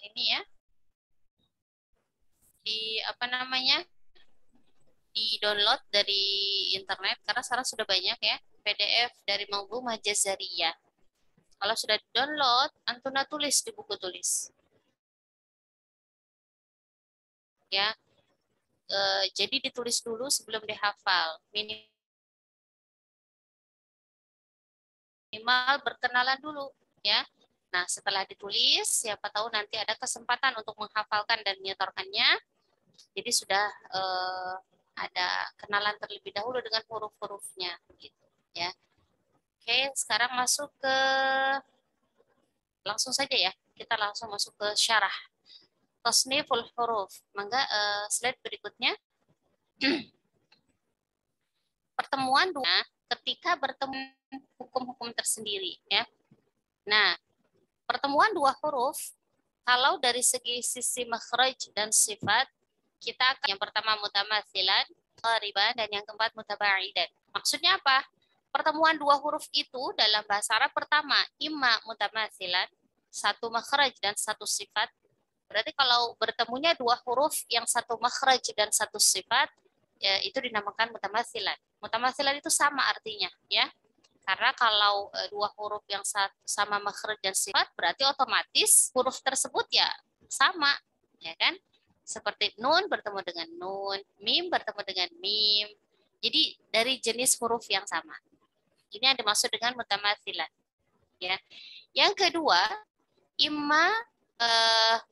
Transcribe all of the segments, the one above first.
ini ya, di apa namanya, di download dari internet karena sekarang sudah banyak ya PDF dari Manzumah Jazariyah. Kalau sudah download, Antuna tulis di buku tulis. Ya, jadi ditulis dulu sebelum dihafal. Minimal berkenalan dulu ya. Nah, setelah ditulis, siapa tahu nanti ada kesempatan untuk menghafalkan dan menyetorkannya. Jadi sudah ada kenalan terlebih dahulu dengan huruf-hurufnya gitu ya. Oke, sekarang masuk ke langsung saja ya. Kita langsung masuk ke syarah. Tasniful huruf. Mangga slide berikutnya. Pertemuan dua ketika bertemu hukum-hukum tersendiri ya. Nah, pertemuan dua huruf kalau dari segi sisi makhraj dan sifat kita akan yang pertama mutamatsilan, qariban dan yang keempat mutabaidan. Maksudnya apa? Pertemuan dua huruf itu dalam bahasa Arab pertama imma mutamatsilan, satu makhraj dan satu sifat. Berarti kalau bertemunya dua huruf yang satu makhraj dan satu sifat, ya, itu dinamakan mutamatsilan. Mutamatsilan itu sama artinya, ya. Karena kalau dua huruf yang sama makhraj dan sifat, berarti otomatis huruf tersebut ya sama, ya kan? Seperti nun bertemu dengan nun, mim bertemu dengan mim. Jadi dari jenis huruf yang sama. Ini yang dimaksud dengan mutamatsilan, ya. Yang kedua, imma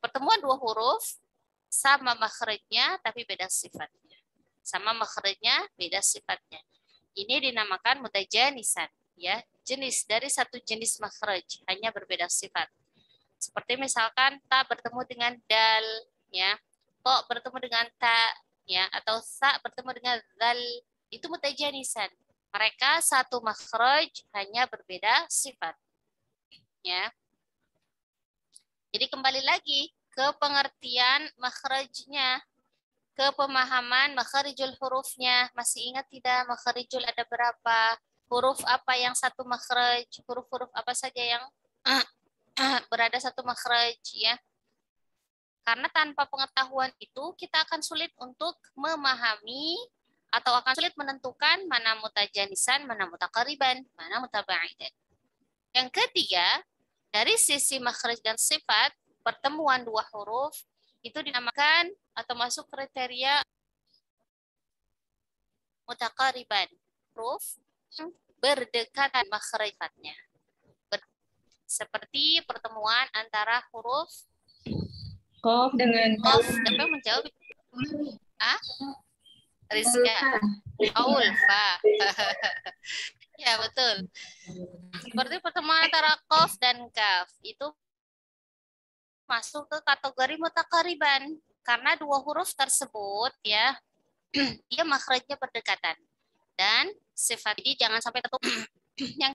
pertemuan dua huruf sama makhrajnya tapi beda sifatnya. Sama makhrajnya beda sifatnya. Ini dinamakan mutajanisan, ya. Jenis dari satu jenis makhraj, hanya berbeda sifat. Seperti misalkan ta bertemu dengan dal, ya. To bertemu dengan ta, ya, atau sa bertemu dengan zal. Itu mutajanisan. Mereka satu makhraj hanya berbeda sifat, ya. Jadi kembali lagi ke pengertian makhrajnya, ke pemahaman makharijul hurufnya. Masih ingat tidak makharijul ada berapa? Huruf apa yang satu makhraj? Huruf-huruf apa saja yang berada satu makhraj ya? Karena tanpa pengetahuan itu kita akan sulit untuk memahami atau akan sulit menentukan mana mutajanisan, mana mutakariban, mana mutabaidan. Yang ketiga, dari sisi makhraj dan sifat, pertemuan dua huruf itu dinamakan atau masuk kriteria mutakariban. Huruf berdekatan makhrajnya. Seperti pertemuan antara huruf Qaf dengan qaf. Siapa yang menjawab? Ah? Rizka. Ulfa. Ya, betul. Seperti pertemuan antara qaf dan kaf. Itu masuk ke kategori mutakariban karena dua huruf tersebut ya dia makhrajnya berdekatan dan sifat ini jangan sampai ketemu yang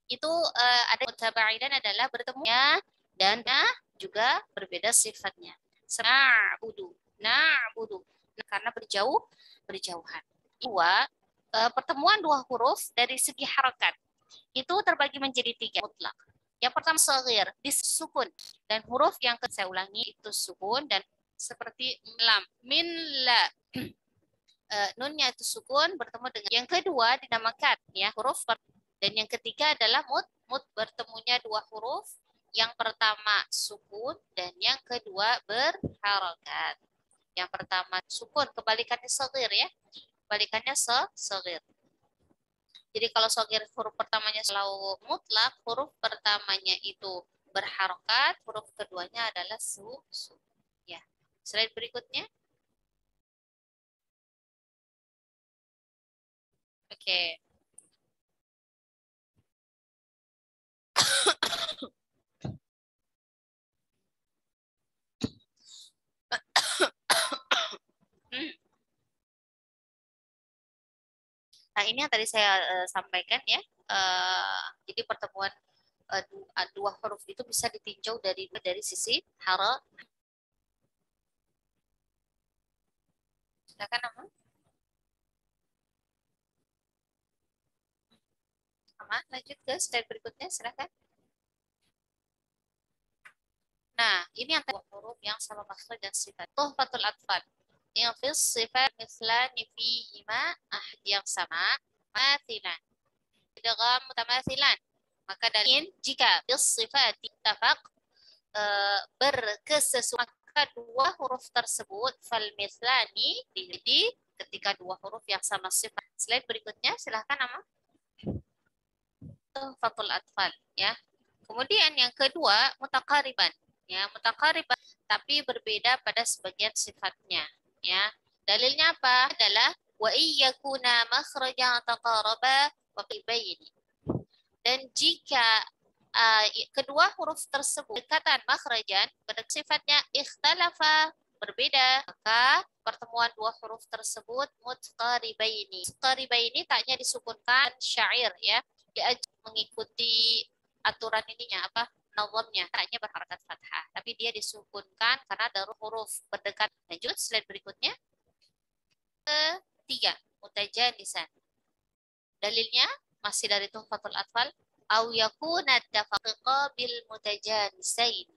itu ada mutabaidan adalah bertemunya dan juga berbeda sifatnya. Na'budu karena berjauhan. Dua, pertemuan dua huruf dari segi harakat itu terbagi menjadi tiga mutlak. Yang pertama saghir, disukun dan huruf yang saya ulangi itu sukun dan seperti lam, min la. Nunnya itu sukun bertemu dengan yang kedua dinamakan ya huruf dan yang ketiga adalah mut bertemunya dua huruf yang pertama sukun dan yang kedua berharokat. Yang pertama sukun kebalikannya saghir ya, kebalikannya saghir. Jadi kalau sogir huruf pertamanya selalu mutlak, huruf pertamanya itu berharokat, huruf keduanya adalah su. Ya. Slide berikutnya. Oke. Nah, ini yang tadi saya sampaikan ya. Jadi pertemuan dua huruf itu bisa ditinjau dari sisi hara. Silakan Ama. Ama, lanjut ke slide berikutnya, silakan. Nah, Nah, ini yang dua huruf yang sama makhraj dan sifat. Tuhfatul atfal. Yang fis sifat mislani fihima yang sama mathilan. Idgham mutamathilan. Maka dalil jika fis sifat ittafaq berkesesuaian, maka dua huruf tersebut fal mithlani, jadi ketika dua huruf yang sama sifat. Slide berikutnya silahkan nama Tuhfatul atfal ya. Kemudian yang kedua mutaqariban ya, mutaqariban tapi berbeda pada sebagian sifatnya ya. Dalilnya apa? Adalah wa iyyakuna makhrajan taqaraba wa baini. Dan jika kedua huruf tersebut dekatan makhrajan sifatnya ikhtalafa berbeda, maka pertemuan dua huruf tersebut mutqaribaini. Mutqaribaini taknya disukunkan syair ya. Dia mengikuti aturan ininya apa? Nazamnya taknya berharakat fathah, tapi dia disukunkan karena ada huruf berdekat. Lanjut slide berikutnya. Ketiga, mutajanisan. Dalilnya masih dari Tuhfatul Atfal, au yakuna tafaqa bil mutajanisain.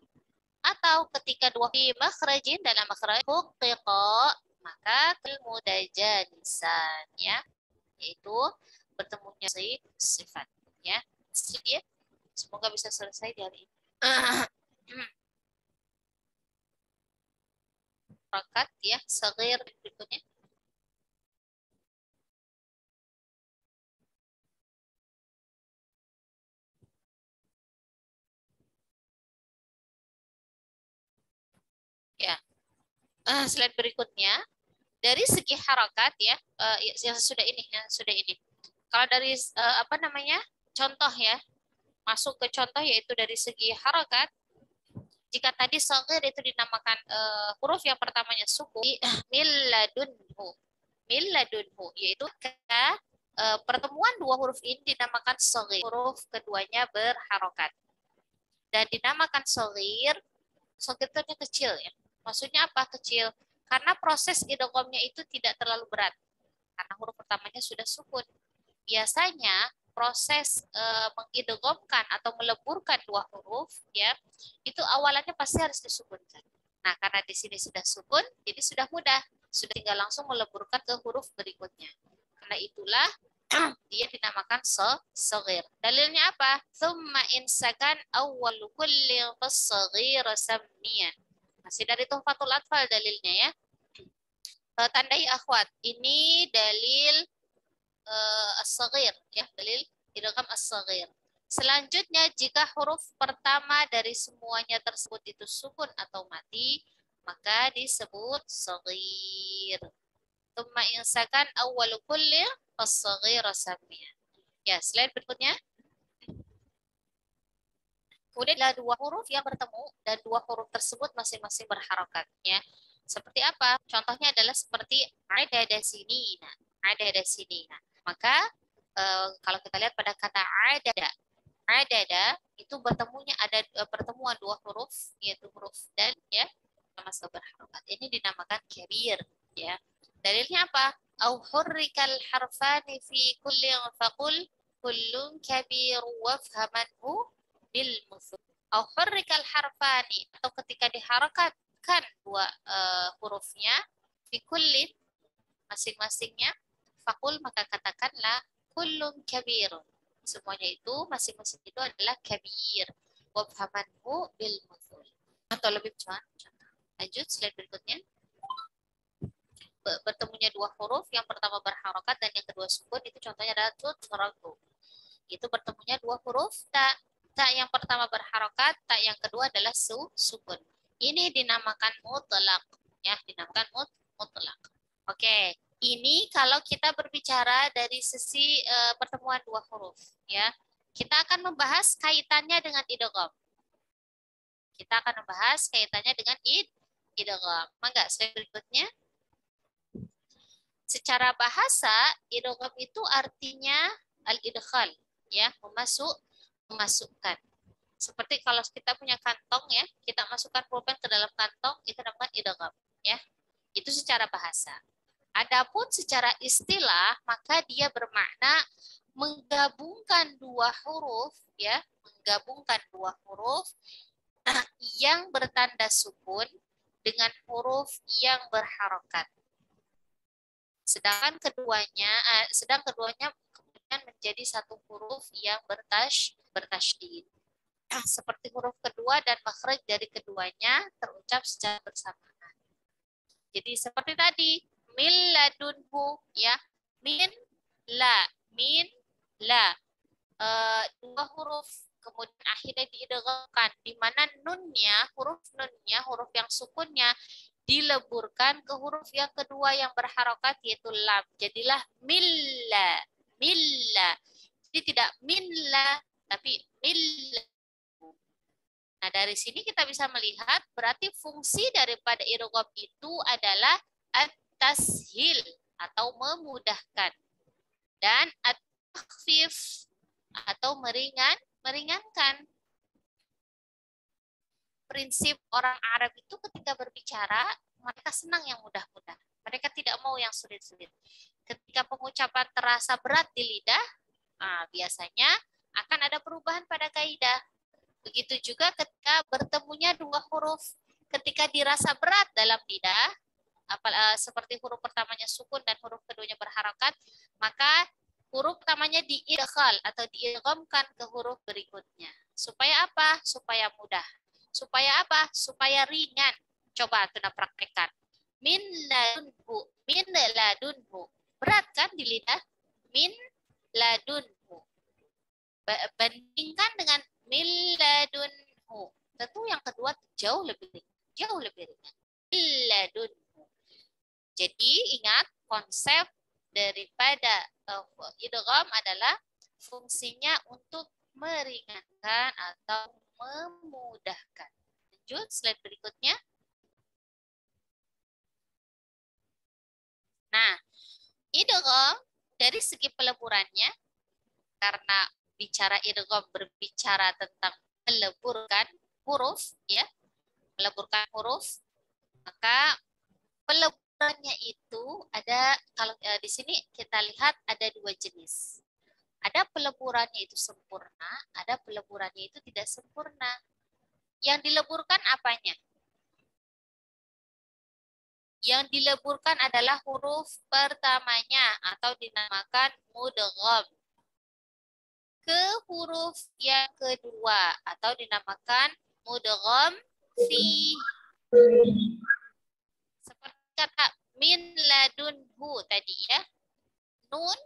Atau ketika dua fi makhrajin dalam makhraj huqiqa, maka bil mutajanisan ya, yaitu bertemunya sifat ya. Semoga bisa selesai di hari ini. Harakat ya, saghir berikutnya. Ya. Slide berikutnya. Dari segi harakat ya, yang sudah ini. Kalau dari apa namanya? Contoh ya. Masuk ke contoh yaitu dari segi harakat. Jika tadi saghir itu dinamakan huruf yang pertamanya sukun, milladunhu yaitu pertemuan dua huruf ini dinamakan saghir. Huruf keduanya berharokat. Dan dinamakan saghir itu kecil ya. Maksudnya apa kecil? Karena proses idghamnya itu tidak terlalu berat. Karena huruf pertamanya sudah sukun. Biasanya proses mengidghamkan atau meleburkan dua huruf ya, itu awalannya pasti harus disukunkan. Nah, karena di sini sudah sukun, jadi sudah mudah. Sudah tinggal langsung meleburkan ke huruf berikutnya. Karena itulah dia dinamakan saghir. Dalilnya apa? Tsumma insakan awwalu kulli fas-saghir sammiyan. Masih dari Tuhfatul Atfal dalilnya ya. Tandai akhwat. Ini dalil as-saghir ya, dalil idgham as-saghir. Selanjutnya jika huruf pertama dari semuanya tersebut itu sukun atau mati, maka disebut saghir. Tsumma insakan awwalu kulli fas-saghir sammiyan. Ya, slide berikutnya. Kemudian adalah dua huruf yang bertemu dan dua huruf tersebut masing-masing berharokat ya. Seperti apa? Contohnya adalah seperti ada sinina, ada sinina. Maka kalau kita lihat pada kata adada itu bertemunya ada pertemuan dua huruf yaitu huruf dan ya sama-sama berharokat. Ini dinamakan kabir ya. Dalilnya apa? Au hurrikal harfani fi kulli faqul kullun kabir wafhamanhu bil musul. Au hurrikal harfani atau ketika diharakatkan dua hurufnya fi kullin masing-masingnya faqul maka katakanlah kullun kabirun. Semuanya itu masing-masing itu adalah kabir. Wafhamanhu bil musul. Atau lebih contoh. Lanjut slide berikutnya. Bertemunya dua huruf, yang pertama berharokat dan yang kedua sukun, itu contohnya adalah tutraku. Itu bertemunya dua huruf tak. Tak yang pertama berharokat, tak yang kedua adalah sukun. Ini dinamakan mutlaq, ya, dinamakan mutlaq. Oke, ini kalau kita berbicara dari sisi pertemuan dua huruf, ya. Kita akan membahas kaitannya dengan idgham. Kita akan membahas kaitannya dengan idgham. Mangga slide berikutnya. Secara bahasa, idgham itu artinya al-idkhal, ya, memasukkan. Seperti kalau kita punya kantong ya, kita masukkan pulpen ke dalam kantong, itu namanya idgham, ya. Itu secara bahasa. Adapun secara istilah, maka dia bermakna menggabungkan dua huruf, ya, menggabungkan dua huruf yang bertanda sukun dengan huruf yang berharokat. Sedang keduanya kemudian menjadi satu huruf yang bertasydid. Seperti huruf kedua dan makhraj dari keduanya terucap secara bersamaan. Jadi seperti tadi, min ladunhu ya, min la. Dua huruf kemudian akhirnya diidghamkan, di mana huruf yang sukunnya dileburkan ke huruf yang kedua yang berharokat yaitu lam. Jadilah milla. Jadi tidak minla tapi milla. Nah, dari sini kita bisa melihat berarti fungsi daripada idgham itu adalah at-tashil atau memudahkan dan at-takhfif atau meringankan. Prinsip orang Arab itu ketika berbicara, mereka senang yang mudah-mudah. Mereka tidak mau yang sulit-sulit. Ketika pengucapan terasa berat di lidah, biasanya akan ada perubahan pada kaidah. Begitu juga ketika bertemunya dua huruf. Ketika dirasa berat dalam lidah, seperti huruf pertamanya sukun dan huruf keduanya berharakat, maka huruf pertamanya diidghal atau diidghamkan ke huruf berikutnya. Supaya apa? Supaya mudah. Supaya apa? Supaya ringan. Coba Tuna praktekkan. Min ladunhu. Berat kan di lidah? Min ladunhu. Bandingkan dengan min ladunhu. Tentu yang kedua jauh lebih ringan. Min ladunhu. Jadi ingat konsep daripada idgham adalah fungsinya untuk meringankan atau memudahkan. Lanjut slide berikutnya. Nah, idgham dari segi peleburannya, karena bicara idgham berbicara tentang meleburkan huruf, ya, meleburkan huruf, maka peleburannya itu ada, kalau di sini kita lihat ada dua jenis. Ada peleburannya itu sempurna, ada peleburannya itu tidak sempurna. Yang dileburkan apanya? Yang dileburkan adalah huruf pertamanya atau dinamakan mudgham. Ke huruf yang kedua atau dinamakan mudgham fi. Seperti kata min ladunhu tadi ya. Nun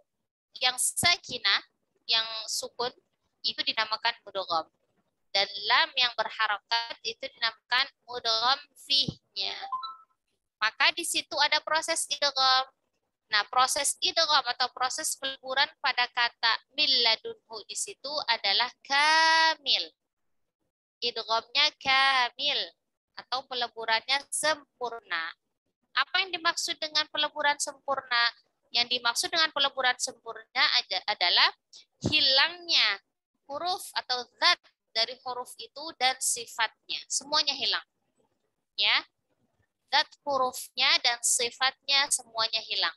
yang sakinah, yang sukun, itu dinamakan mudgham. Dan lam yang berharakat itu dinamakan mudgham fihnya. Maka di situ ada proses idgham. Nah, proses idgham atau proses peleburan pada kata min ladunhu di situ adalah kamil. Idghamnya kamil atau peleburannya sempurna. Apa yang dimaksud dengan peleburan sempurna? Yang dimaksud dengan peleburan sempurna adalah hilangnya huruf atau zat dari huruf itu dan sifatnya. Semuanya hilang. Ya. Dat hurufnya dan sifatnya semuanya hilang.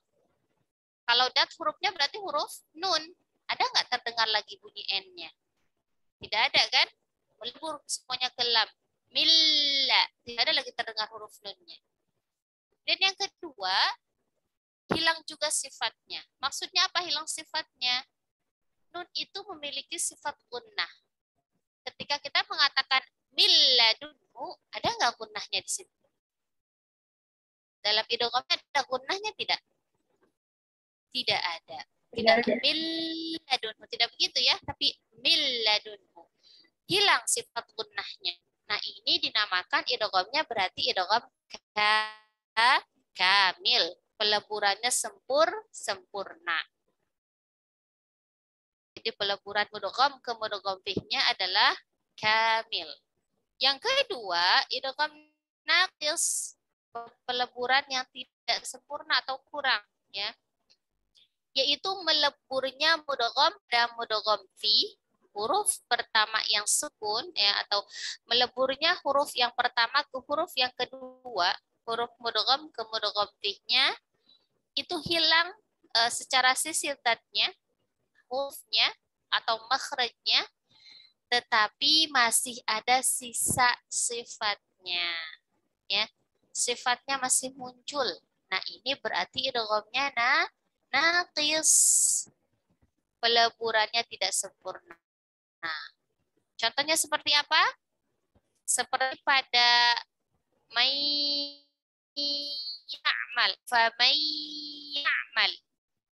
Kalau dat hurufnya berarti huruf nun. Ada nggak terdengar lagi bunyi N-nya? Tidak ada kan? Melebur semuanya ke lam. Milla. Tidak ada lagi terdengar huruf nun-nya. Dan yang kedua, hilang juga sifatnya. Maksudnya apa hilang sifatnya? Nun itu memiliki sifat gunnah. Ketika kita mengatakan milladunhu, ada nggak gunnahnya di situ? Dalam idghamnya ada gunnahnya tidak? Tidak ada. Tidak ada. Milladunhu. Tidak begitu ya, tapi milladunhu. Hilang sifat gunnahnya. Nah, ini dinamakan idghamnya berarti idgham kamil. Peleburannya sempurna. Jadi peleburan mudgham ke mudgham fihnya adalah kamil. Yang kedua, idgham naqis. Peleburan yang tidak sempurna atau kurang, ya, yaitu meleburnya mudgham dan mudgham fi, huruf pertama yang sukun, ya, atau meleburnya huruf yang pertama ke huruf yang kedua, huruf mudgham ke mudgham fi-nya itu hilang secara sisil tadnya, hurufnya atau makhrajnya, tetapi masih ada sisa sifatnya. Ya, sifatnya masih muncul. Nah, ini berarti idghamnya naqis. Peleburannya tidak sempurna. Nah, contohnya seperti apa? Seperti pada may ya'mal, fa may ya'mal.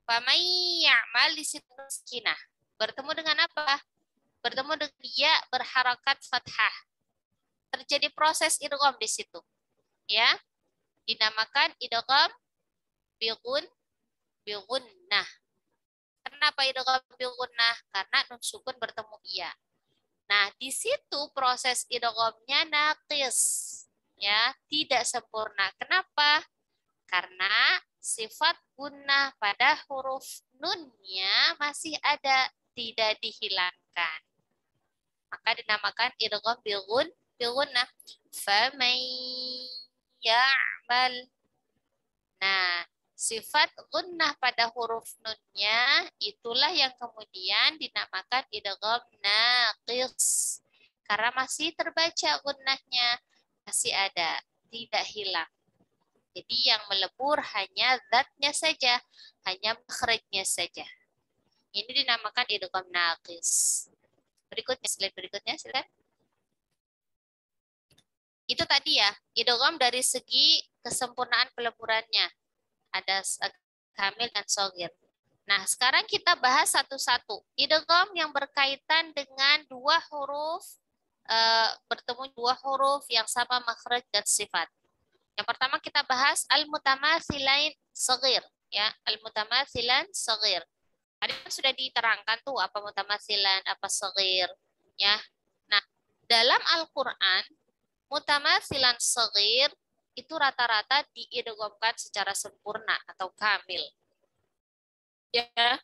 Fa may ya'mal di situ sakinah. Bertemu dengan apa? Bertemu dengan ya berharakat fathah. Terjadi proses idgham di situ. Ya, dinamakan idgham bigunnah. Kenapa idgham bigunnah? Karena nun sukun bertemu iya. Nah, di situ proses idghamnya naqis. Ya, tidak sempurna. Kenapa? Karena sifat gunnah pada huruf nunnya masih ada, tidak dihilangkan. Maka dinamakan idgham bigunnah. Faman ya'mal. Nah, sifat gunnah pada huruf nunnya itulah yang kemudian dinamakan idgham naqis. Karena masih terbaca gunnahnya, masih ada, tidak hilang. Jadi yang melebur hanya zatnya saja, hanya makhrajnya saja. Ini dinamakan idgham naqis. Berikutnya, slide berikutnya, silakan. Itu tadi ya, idgham dari segi kesempurnaan peleburannya. Ada kamil dan shogir. Nah, sekarang kita bahas satu-satu. Idgham yang berkaitan dengan dua huruf, bertemu dua huruf yang sama makhraj dan sifat. Yang pertama kita bahas al-mutamathilain shogir. Ya, al-mutamathilan shogir. Tadi sudah diterangkan tuh apa mutamathilan, apa shogir. Ya. Nah, dalam Al-Quran, mutamathilan shogir itu rata-rata diidghamkan secara sempurna atau kamil. Ya,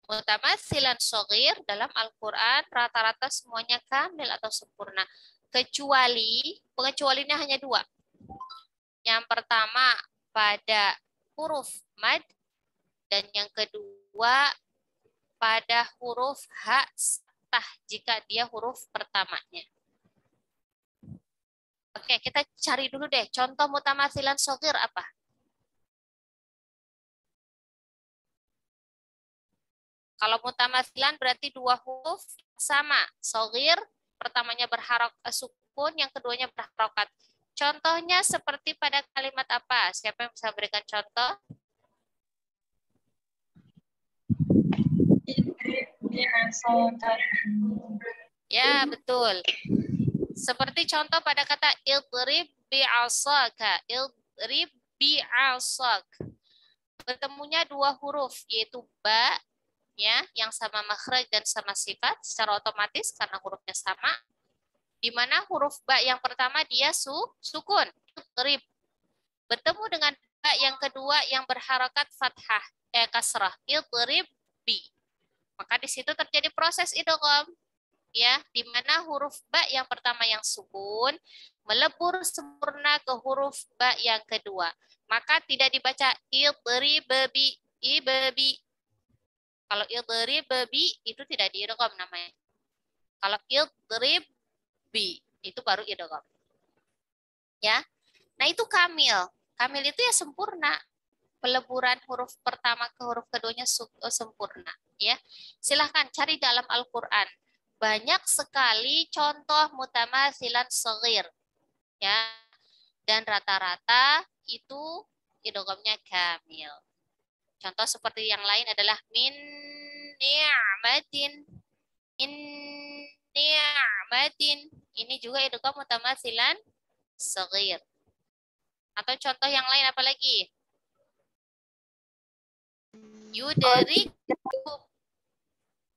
mutamathilan shogir dalam Al-Quran rata-rata semuanya kamil atau sempurna. Pengecualiannya hanya dua. Yang pertama pada huruf mad dan yang kedua pada huruf ha saktah jika dia huruf pertamanya. Oke, kita cari dulu deh contoh mutamathilan shogir apa? Kalau mutamathilan berarti dua huruf sama. Shogir, pertamanya sukun, yang keduanya berharokat. Contohnya seperti pada kalimat apa? Siapa yang bisa berikan contoh? Ya, betul. Seperti contoh pada kata idrib bi'asaka. Idrib bi'asak. Bertemunya dua huruf, yaitu ba, ya, yang sama makhraj dan sama sifat secara otomatis karena hurufnya sama. Di mana huruf ba yang pertama dia sukun, idrib. Bertemu dengan ba yang kedua yang berharakat fathah, kasrah, idrib bi. Maka di situ terjadi proses idgham, ya, di mana huruf ba yang pertama yang sukun melebur sempurna ke huruf ba yang kedua. Maka tidak dibaca idrib bi, ibabi. Kalau idrib bi itu tidak diidgham namanya. Kalau idrib bi itu baru idgham. Ya. Nah, itu kamil. Kamil itu ya sempurna. Peleburan huruf pertama ke huruf keduanya sempurna, ya. Silahkan cari dalam Al-Qur'an. Banyak sekali contoh mutamathilan shaghir, ya. Dan rata-rata itu idghamnya kamil. Contoh seperti yang lain adalah min ni'matin, in ni'matin. Ini juga idgham mutamathilan shaghir. Atau contoh yang lain apa lagi? Yudrikum.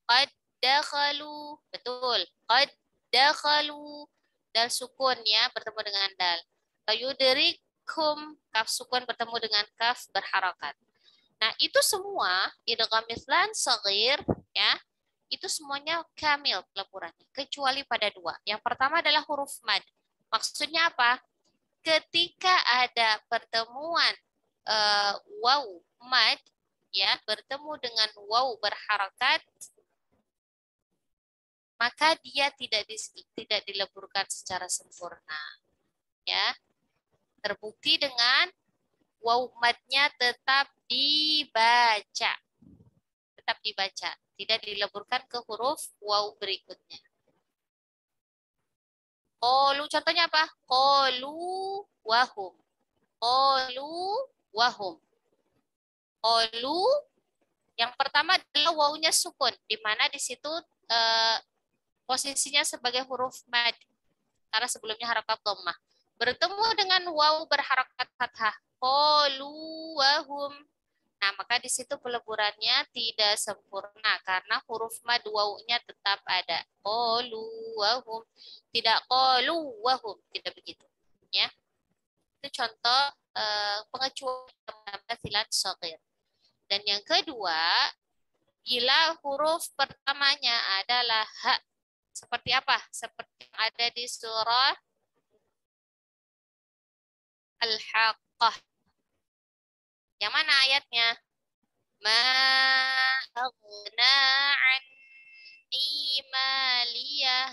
Qad dakhalu. Betul. Qad dakhalu. Dal sukun ya bertemu dengan dal. Yudrikum. Kaf sukun bertemu dengan kaf berharakat. Nah, itu semua idgham mithlan shaghir ya. Itu semuanya kamil peleburannya kecuali pada dua. Yang pertama adalah huruf mad. Maksudnya apa? Ketika ada pertemuan waw mad ya bertemu dengan waw berharakat, maka dia tidak dileburkan secara sempurna. Ya, terbukti dengan waw madnya tetap dibaca. Tetap dibaca, tidak dileburkan ke huruf waw berikutnya. Qalu contohnya apa? Qalu wahum. Qalu wahum. Qalu yang pertama adalah wawunya sukun, di mana di situ posisinya sebagai huruf mad karena sebelumnya harakat dhammah. Bertemu dengan waw berharakat fathah. Qalu wahum. Nah, maka di situ peleburannya tidak sempurna karena huruf mad wawunya tetap ada. Qalu wahum. Tidak qalu wahum, tidak begitu. Ya. Itu contoh pengecualian silat shaghir. Dan yang kedua, bila huruf pertamanya adalah ha. Seperti apa? Seperti yang ada di surah Al-Haqqah. Yang mana ayatnya? Ma aghna anni maliyah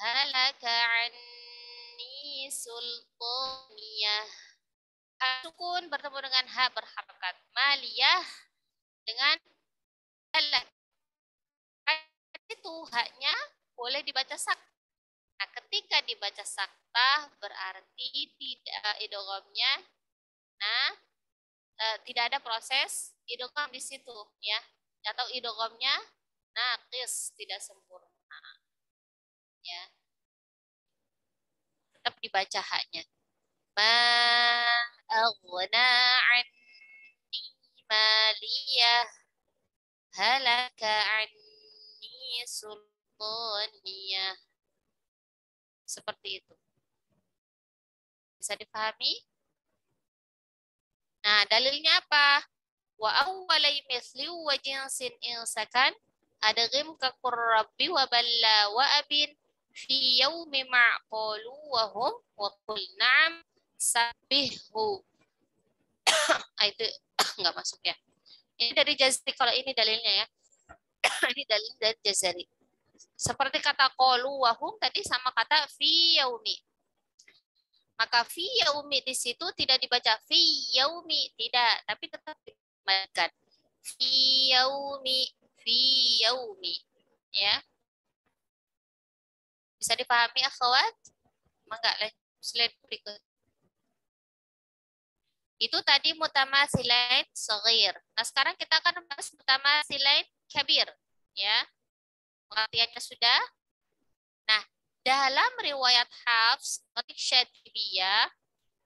halaka anni sultaniyah. Ha sukun bertemu dengan ha berharakat. Maliyah dengan halak. Itu haknya boleh dibaca sak. Nah, ketika dibaca saktah berarti tidak idghamnya. Nah, tidak ada proses idgham di situ ya. Atau idghamnya naqis, tidak sempurna. Ya. Tetap dibaca haknya. Ma aghna anni maliyah halaka anni sultaniyah. Seperti itu. Bisa dipahami? Nah, dalilnya apa? Wa awwalai misli wa jinsin insakan adghim ka qurrabbi wa balla wa abin fi yaumi ma'qalu wa hum wa qul na'am sabbihu. Itu enggak masuk ya. Ini dari Jazari, kalau ini dalilnya ya. Ini dalil dari Jazari. Seperti kata qalu wa hum tadi sama kata fi yaumi. Maka fi yaumi di situ tidak dibaca fi yaumi, tidak, tapi tetap dibacakan fi yaumi, ya. Bisa dipahami akhwat? Enggak, slide berikut. Itu tadi mutamatsilain shaghir. Nah, sekarang kita akan membahas mutamatsilain kabir, ya. Pengertiannya sudah? Nah, dalam riwayat Hafs, notik Syatibiyah,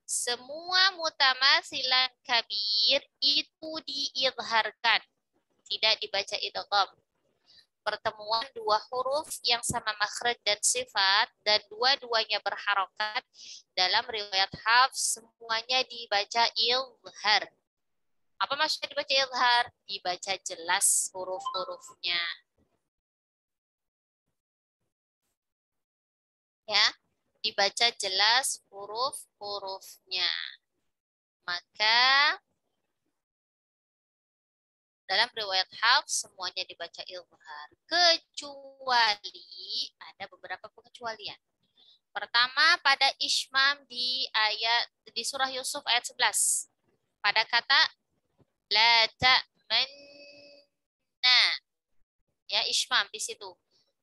semua mutamatsilan kabir itu diidharkan, tidak dibaca idgham. Pertemuan dua huruf yang sama makhraj dan sifat dan dua-duanya berharokat dalam riwayat Hafs semuanya dibaca idhar. Apa maksudnya dibaca idhar? Dibaca jelas huruf-hurufnya. Ya, dibaca jelas huruf-hurufnya. Maka dalam riwayat Hafs semuanya dibaca idhar. Kecuali ada beberapa pengecualian. Pertama pada ismam di surah Yusuf ayat 11. Pada kata la ta'manna. Ya, ismam di situ.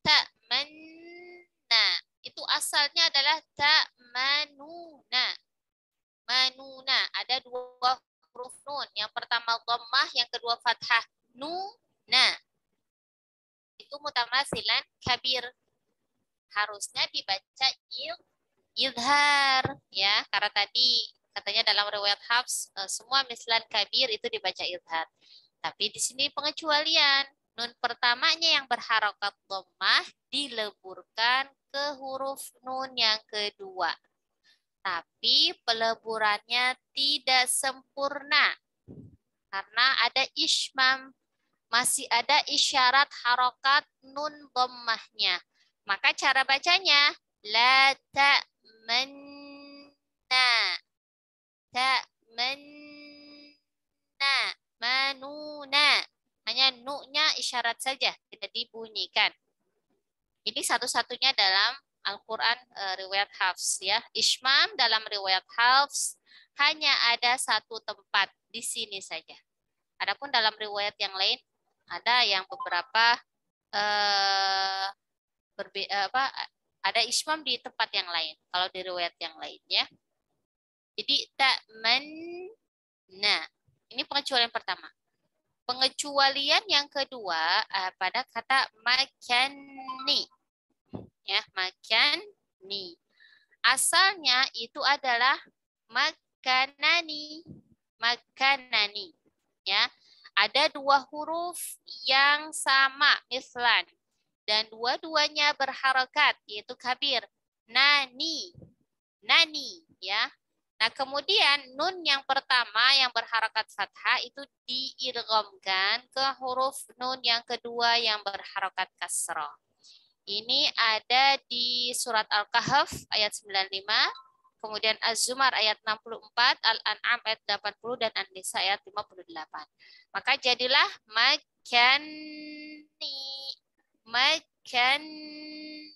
Ta'manna. Itu asalnya adalah ta'manuna. Manuna. Ada dua huruf nun. Yang pertama dhammah, yang kedua fathah. Nuna. Itu mutamatsilan kabir. Harusnya dibaca idhar, ya. Karena tadi katanya dalam riwayat Hafs semua mislan kabir itu dibaca idhar. Tapi di sini pengecualian. Nun pertamanya yang berharokat dhammah dileburkan ke huruf nun yang kedua. Tapi peleburannya tidak sempurna. Karena ada ismam, masih ada isyarat harokat nun dhammahnya. Maka cara bacanya la ta'manna. Ta'manna. Manuna. Hanya nu-nya isyarat saja, tidak dibunyikan. Ini satu-satunya dalam Al-Quran riwayat Hafs ya. Ishmam dalam riwayat Hafs hanya ada satu tempat di sini saja. Adapun dalam riwayat yang lain ada yang beberapa ada ishmam di tempat yang lain. Kalau di riwayat yang lain ya. Jadi ta'manna. Ini pengecualian pertama. Pengecualian yang kedua pada kata makani. Ya, makani. Asalnya itu adalah makanani. Makanani. Ya. Ada dua huruf yang sama, mislan. Dan dua-duanya berharakat, yaitu kabir. Nani. Nani. Ya. Nah, kemudian nun yang pertama yang berharakat fathah itu diidghamkan ke huruf nun yang kedua yang berharakat kasrah. Ini ada di surat Al-Kahf ayat 95, kemudian Az-Zumar ayat 64, Al-An'am ayat 80, dan An-Nisa ayat 58. Maka jadilah makani, makani.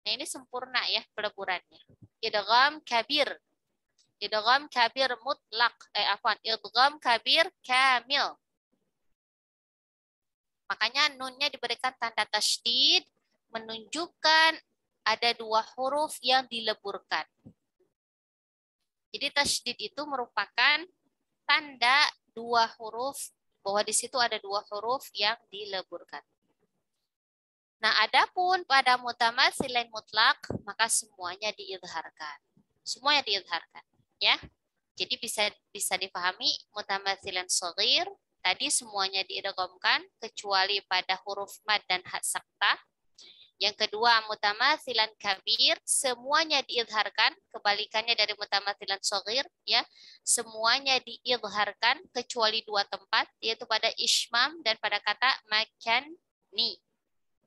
Nah, ini sempurna ya peleburannya. Idgham kabir. Idgham kabir mutlak. Idgham kabir kamil. Makanya nunnya diberikan tanda tasydid menunjukkan ada dua huruf yang dileburkan. Jadi tasydid itu merupakan tanda dua huruf, bahwa di situ ada dua huruf yang dileburkan. Nah, adapun pada mutamatsilin mutlak, maka semuanya diidharkan. Semuanya diidharkan, ya. Jadi bisa dipahami mutamatsilin shaghir tadi semuanya diidghamkan kecuali pada huruf mad dan hak sakta. Yang kedua, mutamatsilan kabir, semuanya diidharkan, kebalikannya dari mutamatsilan shaghir, ya. Semuanya diidharkan kecuali dua tempat, yaitu pada ishmam dan pada kata makani,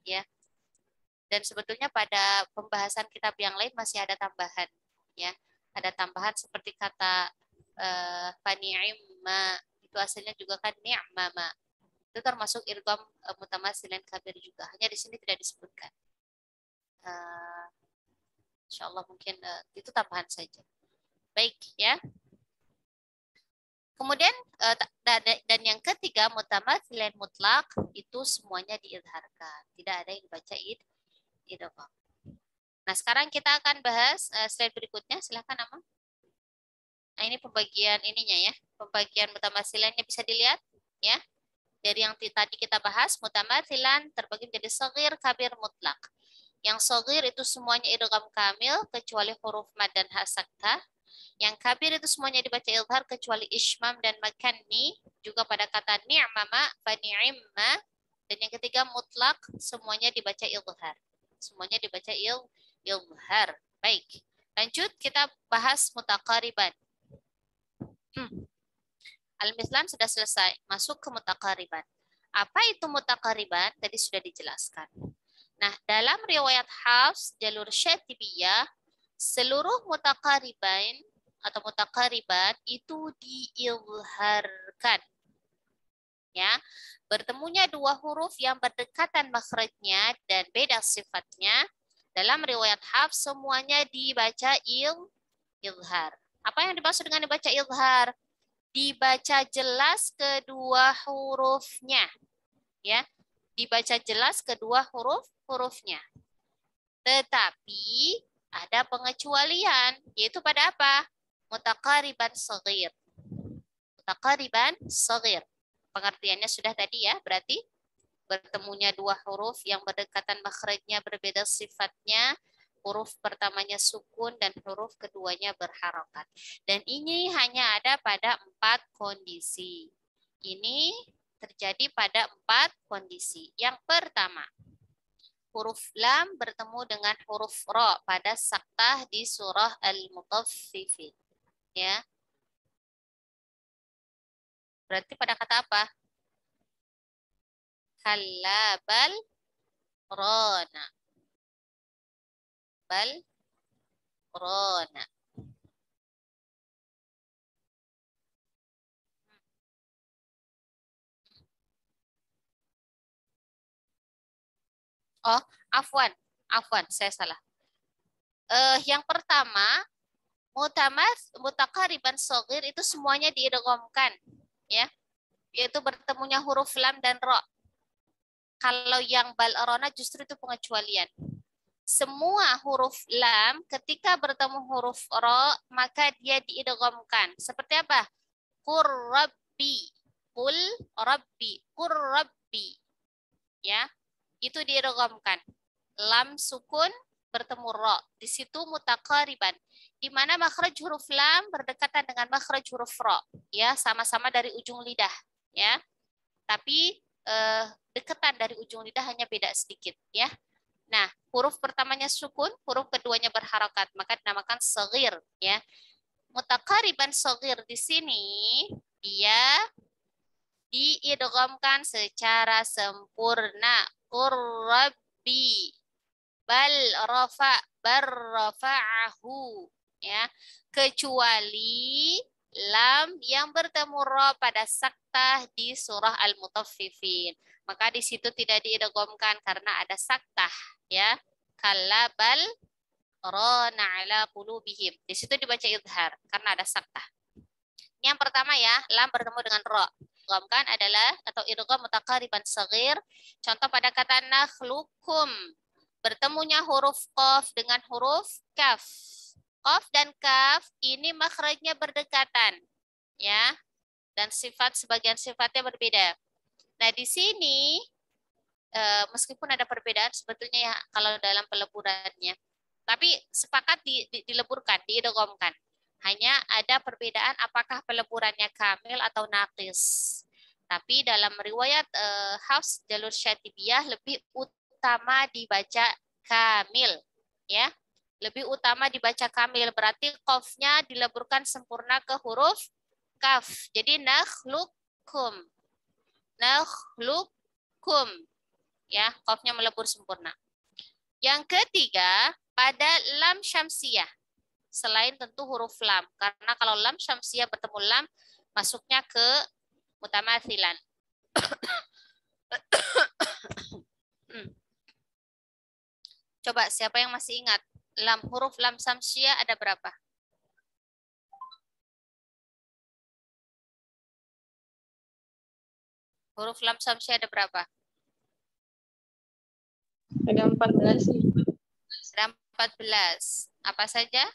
ya. Dan sebetulnya pada pembahasan kitab yang lain masih ada tambahan, ya. Ada tambahan seperti kata fani'imma, itu aslinya juga kan ni'mama. Itu termasuk idgham mutamatsilin kabir juga, hanya di sini tidak disebutkan. Insyaallah mungkin itu tambahan saja. Baik ya. Kemudian dan yang ketiga mutamatsilin mutlak itu semuanya diidharkan, tidak ada yang dibaca idgham. Nah, sekarang kita akan bahas slide berikutnya, silakan Amang. Nah, ini pembagian ininya ya, pembagian mutamatsilannya bisa dilihat ya. Dari yang tadi kita bahas, mutamatsilan terbagi menjadi shaghir, kabir, mutlak. Yang shaghir itu semuanya idgham kamil kecuali huruf mad dan ha sakta. Yang kabir itu semuanya dibaca idhar kecuali ishmam dan makanni, juga pada kata ni'mama, fa ni'imma. Dan yang ketiga mutlak, semuanya dibaca idhar. Semuanya dibaca idhar. Baik. Lanjut kita bahas mutaqariban. Al-Mithlan sudah selesai, masuk ke mutaqariban. Apa itu mutaqariban? Tadi sudah dijelaskan. Nah, dalam riwayat Hafs, jalur Syatibiyah, seluruh mutaqariban atau mutaqariban itu diilharkan. Ya, bertemunya dua huruf yang berdekatan makhrajnya dan beda sifatnya. Dalam riwayat Hafs semuanya dibaca ilhar. Apa yang dimaksud dengan dibaca ilhar? Dibaca jelas kedua hurufnya, ya, dibaca jelas kedua hurufnya. Tetapi ada pengecualian, yaitu pada apa? Mutaqariban shaghir. Mutaqariban shaghir. Pengertiannya sudah tadi ya, berarti bertemunya dua huruf yang berdekatan makhrajnya berbeda sifatnya. Huruf pertamanya sukun dan huruf keduanya berharokat. Dan ini hanya ada pada 4 kondisi. Ini terjadi pada 4 kondisi. Yang pertama, huruf lam bertemu dengan huruf ro pada saktah di surah Al-Mutaffifin. Ya. Berarti pada kata apa? Kalla bal rona. Bal rona. Oh, afwan, saya salah. Yang pertama, mutaqariban shaghir itu semuanya diidghamkan, ya. Yaitu bertemunya huruf lam dan ra. Kalau yang bal arona justru itu pengecualian. Semua huruf lam ketika bertemu huruf ra maka dia diidghamkan. Seperti apa? Qur rabbi, qul rabbi, qur rabbi. Ya, itu diidghamkan. Lam sukun bertemu ra. Di situ mutaqariban. Di mana makhraj huruf lam berdekatan dengan makhraj huruf ra. Ya, sama-sama dari ujung lidah, ya. Tapi dekatan dari ujung lidah hanya beda sedikit, ya. Nah, huruf pertamanya sukun, huruf keduanya berharakat, maka dinamakan shaghir, ya. Mutaqariban shaghir di sini dia diidghamkan secara sempurna. Qurrabbi bal rafa'ahu, ya. Kecuali lam yang bertemu ra pada saktah di surah Al-Mutaffifin. Maka di situ tidak diidghamkan karena ada saktah, ya. Kalla bal rana ala qulubihim. Di situ dibaca idhar karena ada saktah. Yang pertama ya, lam bertemu dengan ra. Idghamkan adalah atau idgham mutaqariban shaghir. Contoh pada kata nakhlukum. Bertemunya huruf qaf dengan huruf kaf. Qaf dan kaf ini makhrajnya berdekatan, ya. Dan sebagian sifatnya berbeda. Nah, di sini meskipun ada perbedaan sebetulnya ya kalau dalam peleburannya. Tapi sepakat dileburkan, diidghamkan. Hanya ada perbedaan apakah peleburannya kamil atau naqis. Tapi dalam riwayat Hafs jalur Syatibiyah lebih utama dibaca kamil, ya. Lebih utama dibaca kamil, berarti qafnya dileburkan sempurna ke huruf kaf. Jadi nakhlukum. Nakhlukum. Ya, qafnya melebur sempurna. Yang ketiga, pada lam syamsiyah. Selain tentu huruf lam, karena kalau lam syamsiyah bertemu lam masuknya ke mutamathilan. Coba siapa yang masih ingat? Huruf lam syamsiyah ada berapa? Huruf lam syamsiyah ada berapa? Ada 14 nih. Ada 14. Apa saja?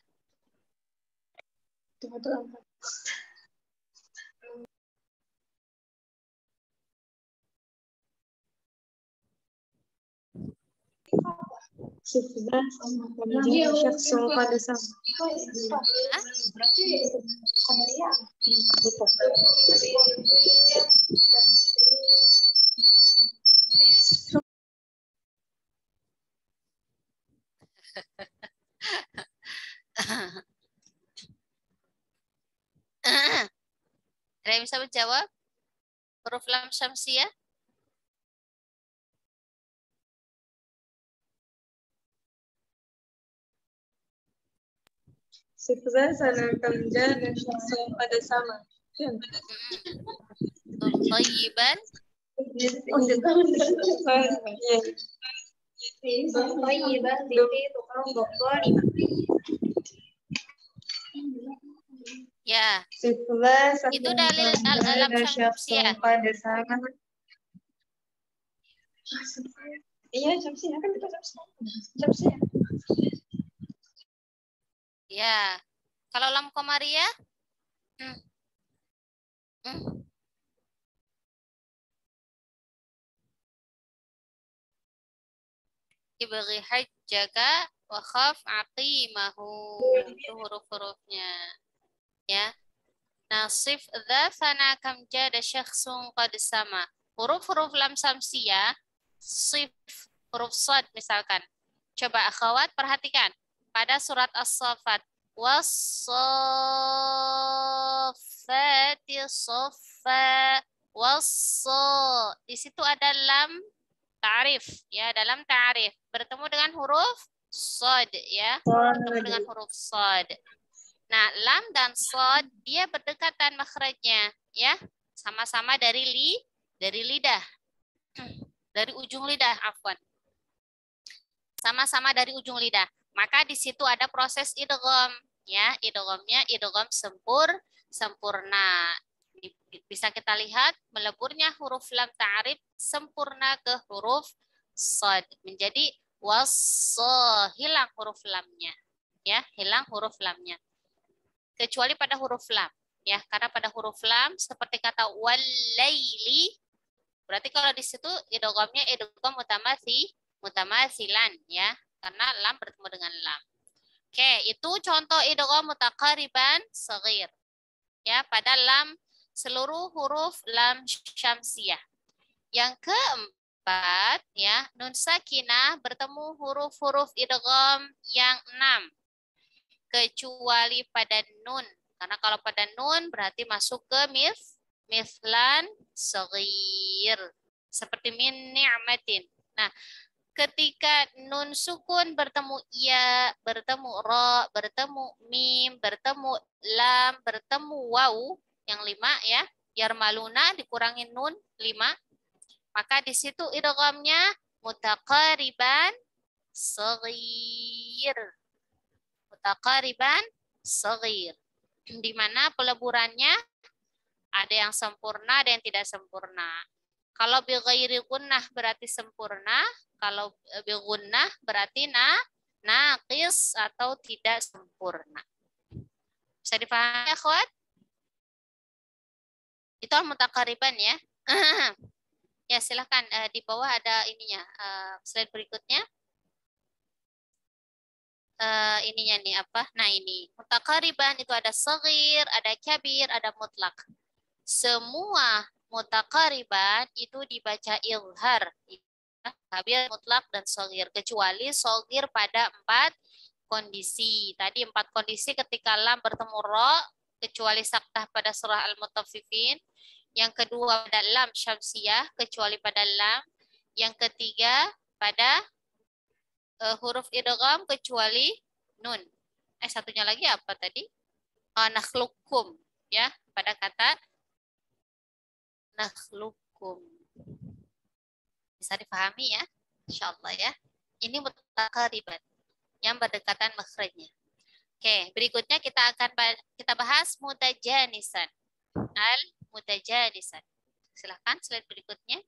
Ada yang bisa menjawab? Huruf lam syamsiyah? pada sama. Thayyiban. Ya. Itu dalil lam syamsiyah. Iya, syamsiyah kan kita syamsiyah. Ya. Kalau lam qamariyah? Ibghi hajjaka wa khaf aqimahu. Itu huruf-hurufnya. Ya. Nasif dha fana kam jada syakhsun qad sama. Huruf-huruf lam syamsiyah, sif, huruf sad misalkan. Coba akhwat perhatikan. Pada surat As-Saffat. Was-saffati saffa. Di situ ada lam ta'rif, ya, dalam ta'rif bertemu dengan huruf sad, ya, bertemu dengan huruf sad. Nah, lam dan sad dia berdekatan makhrajnya, ya, sama-sama dari lidah, dari ujung lidah, afwan. sama-sama dari ujung lidah. Maka di situ ada proses idgham, ya. Idghamnya idgham sempurna. Bisa kita lihat meleburnya huruf lam ta'rif sempurna ke huruf shad, menjadi hilang huruf lamnya, ya, hilang huruf lamnya. Kecuali pada huruf lam, ya, karena pada huruf lam seperti kata walaili, berarti kalau di situ idghamnya idgham mutamatsilan, ya, karena lam bertemu dengan lam. Oke, itu contoh idgham mutaqariban shaghir, ya, pada lam seluruh huruf lam syamsiyah. Yang keempat, ya, nun sakinah bertemu huruf-huruf idgham yang 6. Kecuali pada nun. Karena kalau pada nun berarti masuk ke mithlan shaghir. Seperti min ni'matin. Nah, ketika nun sukun bertemu ya, bertemu ro, bertemu mim, bertemu lam, bertemu waw, yang 5, ya, yarmaluna dikurangin nun 5, maka di situ idghamnya mutaqariban shaghir. Mutaqariban shaghir. Di mana peleburannya ada yang sempurna, ada yang tidak sempurna. Kalau bi ghairi gunnah berarti sempurna, kalau bi gunnah berarti naqis atau tidak sempurna. Bisa dipahami, akhwat? Itu al-mutaqariban, ya. Ya, silahkan di bawah ada ininya. Slide berikutnya. Ininya nih apa? Nah, ini. Mutaqariban itu ada shaghir, ada kabir, ada mutlak. Semua mutaqariban itu dibaca izhar. Kabir, mutlak, dan shaghir. Kecuali shaghir pada 4 kondisi. Tadi 4 kondisi ketika lam bertemu ro, kecuali saktah pada surah Al-Mutaffifin. Yang kedua pada lam syamsiyah, kecuali pada lam. Yang ketiga pada huruf idgham kecuali nun. Satunya lagi apa tadi? Nakhlukum, ya, pada kata nakhlukum. Bisa dipahami, ya? Insyaallah, ya. Ini mutaqariban yang berdekatan makhrajnya. Oke, berikutnya kita bahas mutajanisan. Al-mutajanisan. Silahkan slide berikutnya.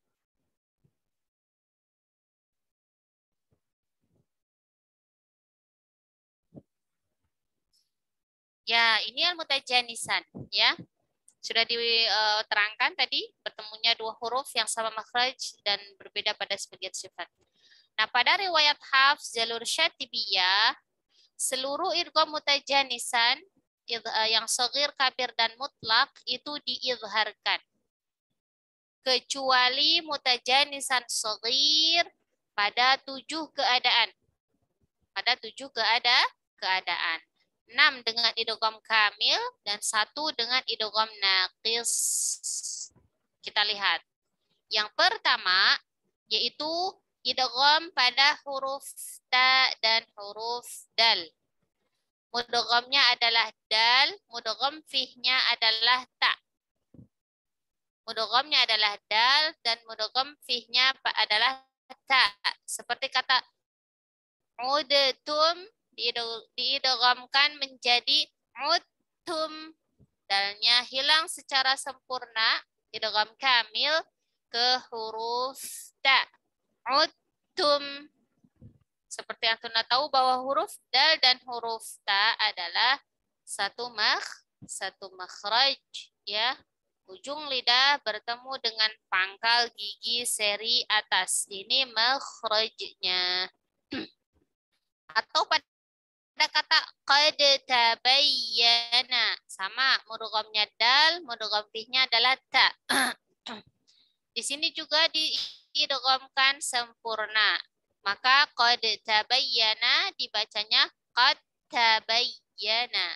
Ya, ini al-mutajanisan, ya. Sudah diterangkan tadi bertemunya 2 huruf yang sama makhraj dan berbeda pada sebagian sifat. Nah, pada riwayat Hafs jalur Syatibiyah, seluruh idgham mutajanisan yang shaghir, kabir, dan mutlak itu diizharkan. Kecuali mutajanisan shaghir pada 7 keadaan. Pada 7 keadaan. 6 dengan idgham kamil dan 1 dengan idgham naqis. Kita lihat. Yang pertama yaitu idgham pada huruf ta dan huruf dal. Mudghamnya adalah dal, mudgham fihnya adalah ta. Mudghamnya adalah dal dan mudgham fihnya adalah ta. Seperti kata udtum diidghamkan menjadi udtum. Dalnya hilang secara sempurna, idgham kamil ke huruf ta. Udtum. Seperti antum tahu bahwa huruf dal dan huruf ta adalah satu makhraj, ya. Ujung lidah bertemu dengan pangkal gigi seri atas. Ini makhrajnya. Atau pada kata qad tabayyana, sama mudghamnya dal, mudgham fihnya adalah ta. Di sini juga diidghamkan sempurna. Maka qad tabayyana dibacanya qad tabayyana.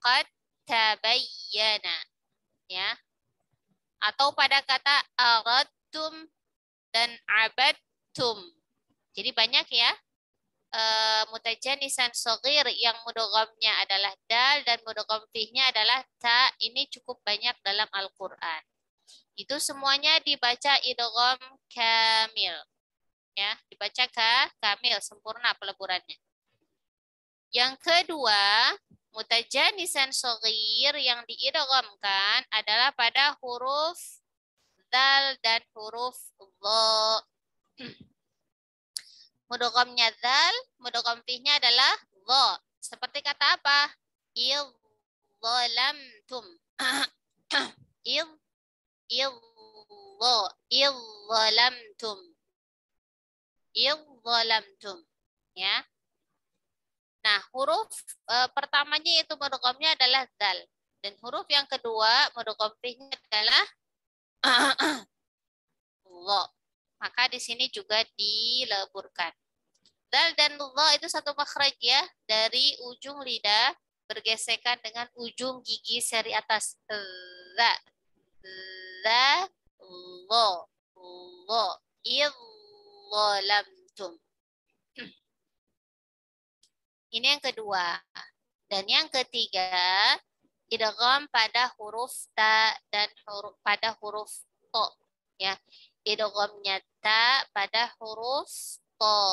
Qad tabayyana, ya. Atau pada kata aradtum dan abadtum. Jadi banyak, ya. Mutajanisan shaghir yang mudghamnya adalah dal dan mudgham fihnya adalah ta. Ini cukup banyak dalam Al-Qur'an. Itu semuanya dibaca idgham kamil, Ya, dibaca kamil, sempurna peleburannya. Yang kedua, mutajanisan shaghir yang diidghamkan adalah pada huruf dal dan huruf dha. Mudghamnya dal, mudgham fihnya adalah dha. Seperti kata apa? Idzalamtum. Idzalamtum. Idzalamtum. Ya. Nah, huruf pertamanya itu mudghamnya adalah dal. Dan huruf yang kedua mudgham fihnya adalah dha. Maka di sini juga dileburkan. Dal dan dha itu satu makhraj ya, dari ujung lidah bergesekan dengan ujung gigi seri atas. Dha, dha, dha, dha. Idzalamtum. Ini yang kedua. Dan yang ketiga, idgham pada huruf ta dan pada huruf to. Ya, idghamnya ta pada huruf to.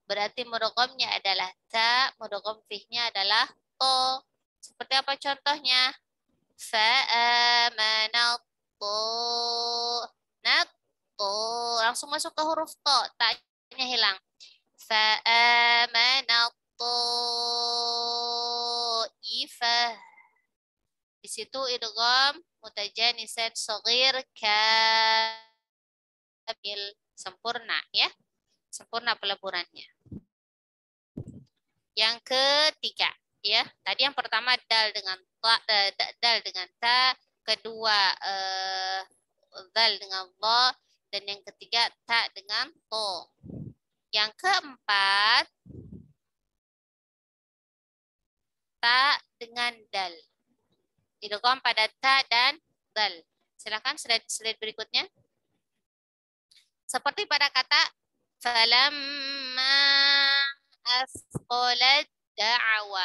Berarti mudghamnya adalah ta, mudgham fihnya adalah to. Seperti apa contohnya? Fa'amanat to. Nat to. Langsung masuk ke huruf to, ta-nya hilang. Fa'amanat Ifah. Di situ idgham mutajanisan shaghir kamil, sempurna ya. Sempurna peleburannya. Yang ketiga ya. Tadi yang pertama dal dengan ta, kedua dal dengan dha, dan yang ketiga ta dengan to. Yang keempat ta dengan dal. Idgham pada ta dan dal. Silakan slide berikutnya. Seperti pada kata falamma asqalat da'awa.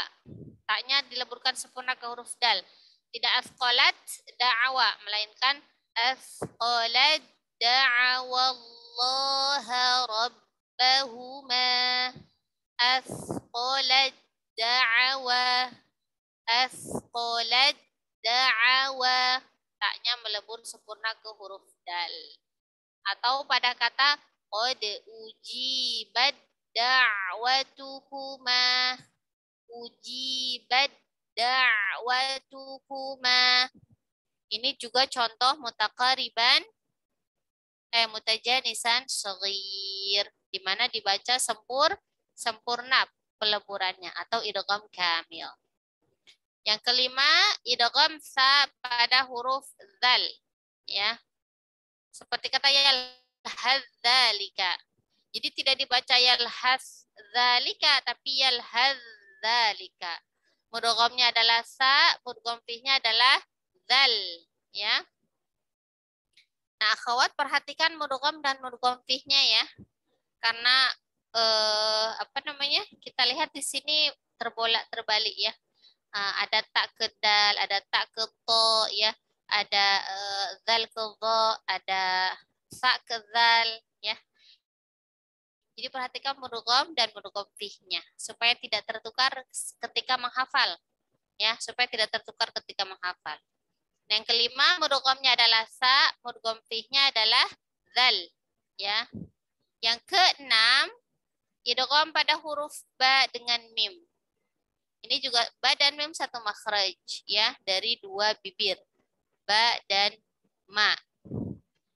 Ta-nya dileburkan sempurna ke huruf dal. Tidak asqalat da'awa, melainkan asqalat da'awa Allah rabbahuma. Asqalat da'awa, asqalat da'awa. Tak-nya melebur sempurna ke huruf dal. Atau pada kata qad ujibat da'watuhuma. Ujibat da'watuhuma. Ini juga contoh mutajanisan shaghir, di mana dibaca sempurna peleburannya atau idgham kamil. Yang kelima, idgham sa pada huruf dzal ya. Seperti kata yalhadzalika. Jadi tidak dibaca yalhadzalika tapi yalhadzalika. Mudghamnya adalah sa, mudgham fihnya adalah dzal ya. Nah, akhwat perhatikan mudgham dan mudgham fihnya ya. Karena kita lihat di sini terbalik ya. Ada tak ke dal, ada tak ke to ya, ada zal ke dha, ada sa ke zal ya. Jadi perhatikan mudgham dan mudgham fihnya supaya tidak tertukar ketika menghafal ya, supaya tidak tertukar ketika menghafal. Nah, yang kelima mudghamnya adalah sa, mudgham fihnya adalah zal ya. Yang keenam, idgham pada huruf ba dengan mim. Ini juga ba dan mim satu makhraj ya, dari dua bibir. Ba dan ma.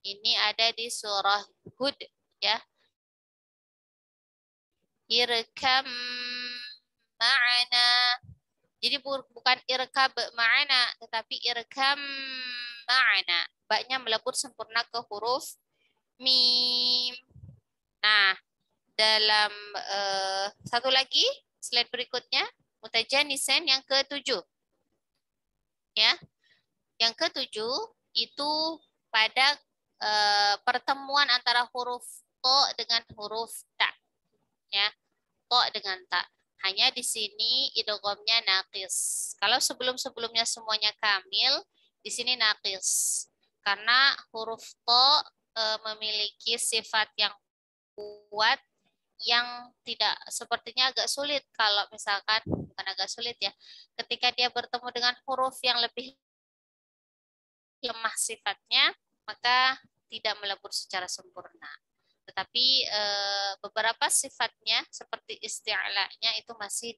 Ini ada di surah Hud ya. Irkam ma'ana. Jadi bukan irkab ma'ana, tetapi irkam ma'ana. Ba-nya melebur sempurna ke huruf mim. Nah, dalam satu lagi slide berikutnya, mutajanisan yang ke-7. Ya. Yang ke-7 itu pada pertemuan antara huruf to dengan huruf ta. Ya. To dengan ta. Hanya di sini idghamnya naqis. Kalau sebelum-sebelumnya semuanya kamil, di sini naqis. Karena huruf to memiliki sifat yang membuat yang tidak sepertinya agak sulit. Kalau misalkan bukan agak sulit ya, ketika dia bertemu dengan huruf yang lebih lemah sifatnya, maka tidak melebur secara sempurna. Tetapi beberapa sifatnya seperti isti'la'nya itu masih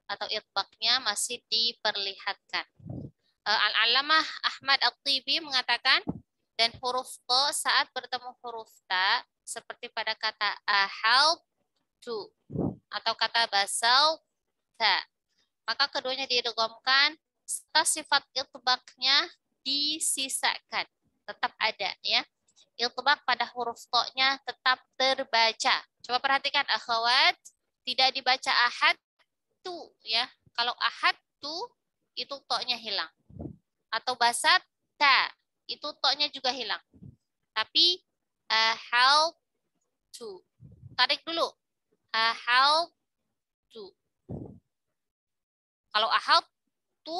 atau itbaqnya masih diperlihatkan. Al-Alamah Ahmad At-Tibi mengatakan, dan huruf to saat bertemu huruf ta seperti pada kata ahal tu atau kata basal ta, maka keduanya diidghamkan serta sifat itbaqnya disisakan, tetap ada ya. Itbaq pada huruf to-nya tetap terbaca. Coba perhatikan akhwat, tidak dibaca ahad tu ya. Kalau ahad tu itu to-nya hilang. Atau basat ta itu to-nya juga hilang. Tapi how to. Tarik dulu. How to. Kalau ahal tu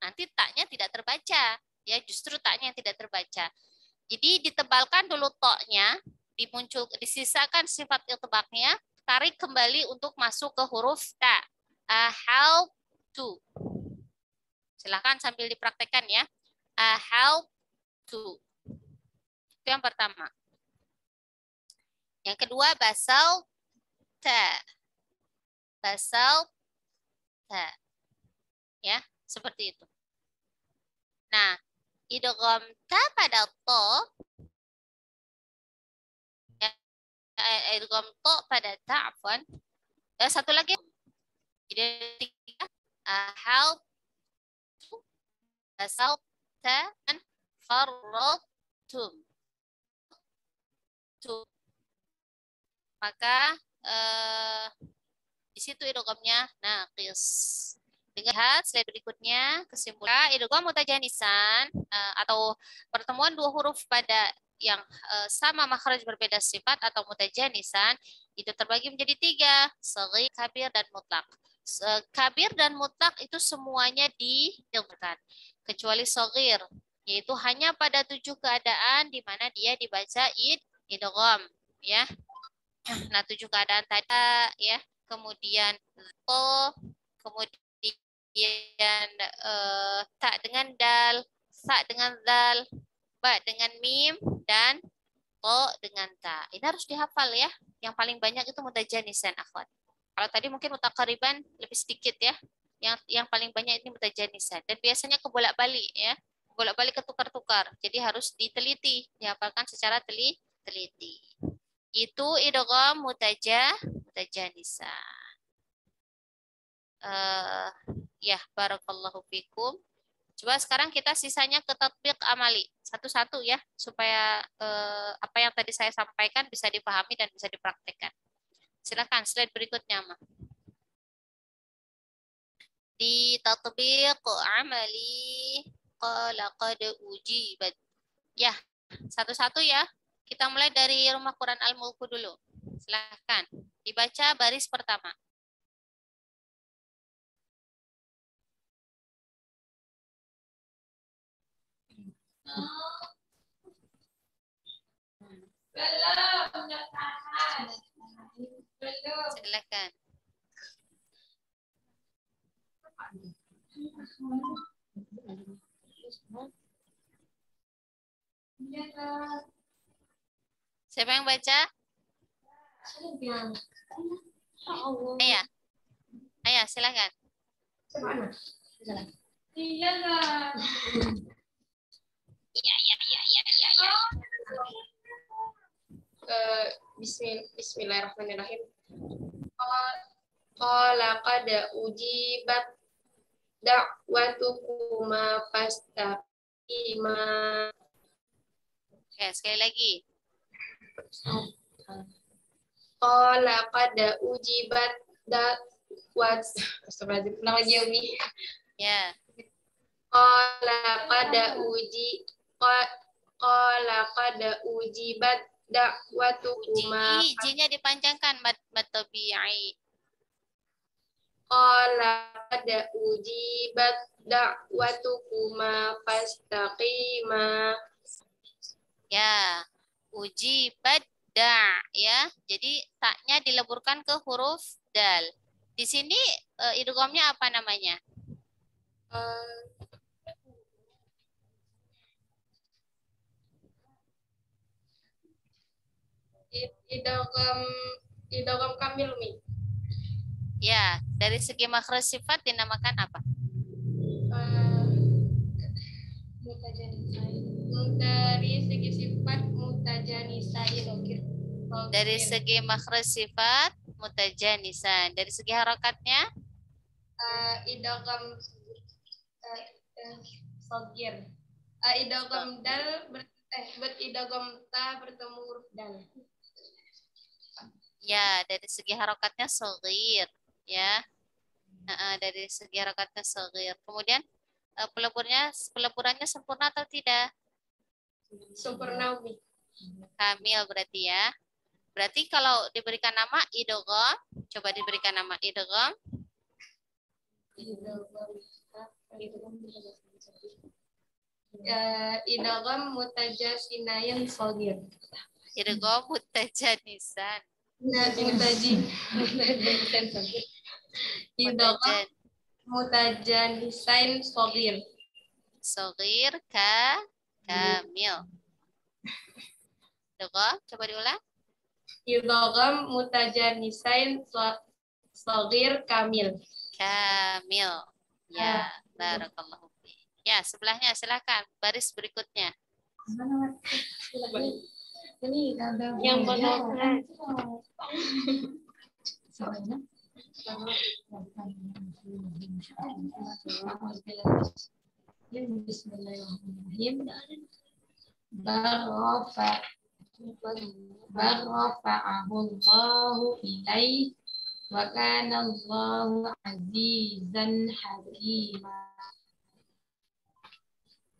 nanti taknya tidak terbaca. Ya, justru taknya yang tidak terbaca. Jadi ditebalkan dulu to-nya, disisakan sifat itbaqnya, tarik kembali untuk masuk ke huruf ta. How to. Silakan sambil dipraktekkan ya. How to. Itu yang pertama. Yang kedua basal ta. Basal ta. Ya, seperti itu. Nah, idgham ta pada to, idgham to pada ta, afwan. Satu lagi. Jadi how to basal ta dan farradtum. Maka di situ idghamnya naqis. Lihat slide berikutnya, kesimpulan idgham mutajanisan atau pertemuan dua huruf pada yang sama makhraj berbeda sifat atau mutajanisan itu terbagi menjadi tiga, shaghir, kabir, dan mutlak. Kabir dan mutlak itu semuanya diidghamkan kecuali shaghir, yaitu hanya pada 7 keadaan di mana dia dibaca idgham ya. Nah, 7 keadaan tadi ya, kemudian to, kemudian ta dengan dal, sa dengan dal, ba dengan mim, dan to dengan ta. Ini harus dihafal ya. Yang paling banyak itu mutajanisan, akhwat. Kalau tadi mungkin mutaqariban lebih sedikit ya. Yang paling banyak ini mutajanisan. Dan biasanya kebolak-balik ya. Bolak-balik ketukar-tukar. Jadi harus diteliti, dihafalkan secara teliti. Itu idgham mutajanisan. Ya, barakallahu fikum. Coba sekarang kita sisanya ke tatbiq amali. Satu-satu ya, supaya apa yang tadi saya sampaikan bisa dipahami dan bisa dipraktekkan. Silakan slide berikutnya, Ma. Di tatbiq amali qala qad ujibat. Ya, satu-satu ya. Kita mulai dari Rumah Quran Al-Mulku dulu. Silakan dibaca baris pertama. Silakan. Siapa yang baca? Ayah. Ayah, silakan. Iya. Bismillahirrahmanirrahim. Qala qad ujibat da'watukuma fastaqima. Oke, sekali lagi. Qala qad ujibat da'wat. Astagfirullahaladzim. Ulang lagi ya, Umi. Ya. Qala qad ujibat da'watukuma. J-nya dipanjangkan mad tabi'i. Qala qad ujibat da'watukuma fastaqima. Ya, ujibat Da, ya. Jadi taknya dileburkan ke huruf dal. Di sini idghamnya apa namanya? Idgham idgham kamil Mi. Ya, dari segi makhraj sifat dinamakan apa? Dari segi sifat mutajanisain. Dari segi makhraj sifat mutajanisan. Dari segi harakatnya Idgham sogir. Idgham dal idgham ta bertemu huruf dal. ya, dari segi harakatnya shaghir, ya. Dari segi harakatnya shaghir. Kemudian peleburannya sempurna atau tidak? Sempurna Mi. Kamil berarti ya. Berarti kalau diberikan nama idgham, coba diberikan nama idgham. Idgham mutajasinain sogir. Idgham mutajanisan. Idgham mutajanisain sogir. Shaghir kamil. Idgham, coba diulang. Idgham mutajanisain sogir kamil. Kamil. Ya, barakallahu fi. Ya, sebelahnya silakan. Baris berikutnya. Yang benar. Bismillahirrahmanirrahim. Barrafa'ahullahu ilaih wa kana Allahu azizan hakima.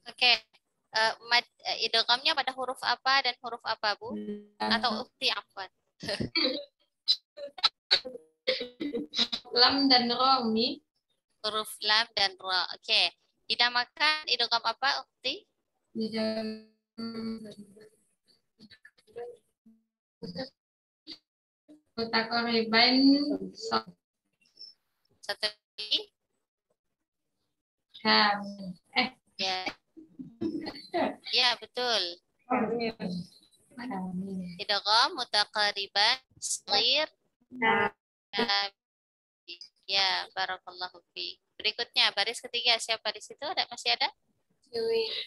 Oke. Idghamnya pada huruf apa dan huruf apa, Bu? Atau ukti, afwan. Lam dan ra Mi. Huruf lam dan ra. Oke. Dinamakan idgham apa, ukti? Mutaqarriban Satu lagi. kamil. Ya. Ya, betul. Idgham mutaqariban shaghir. Ya, barakallahu fi. Berikutnya baris ketiga, siapa di situ? Masih ada?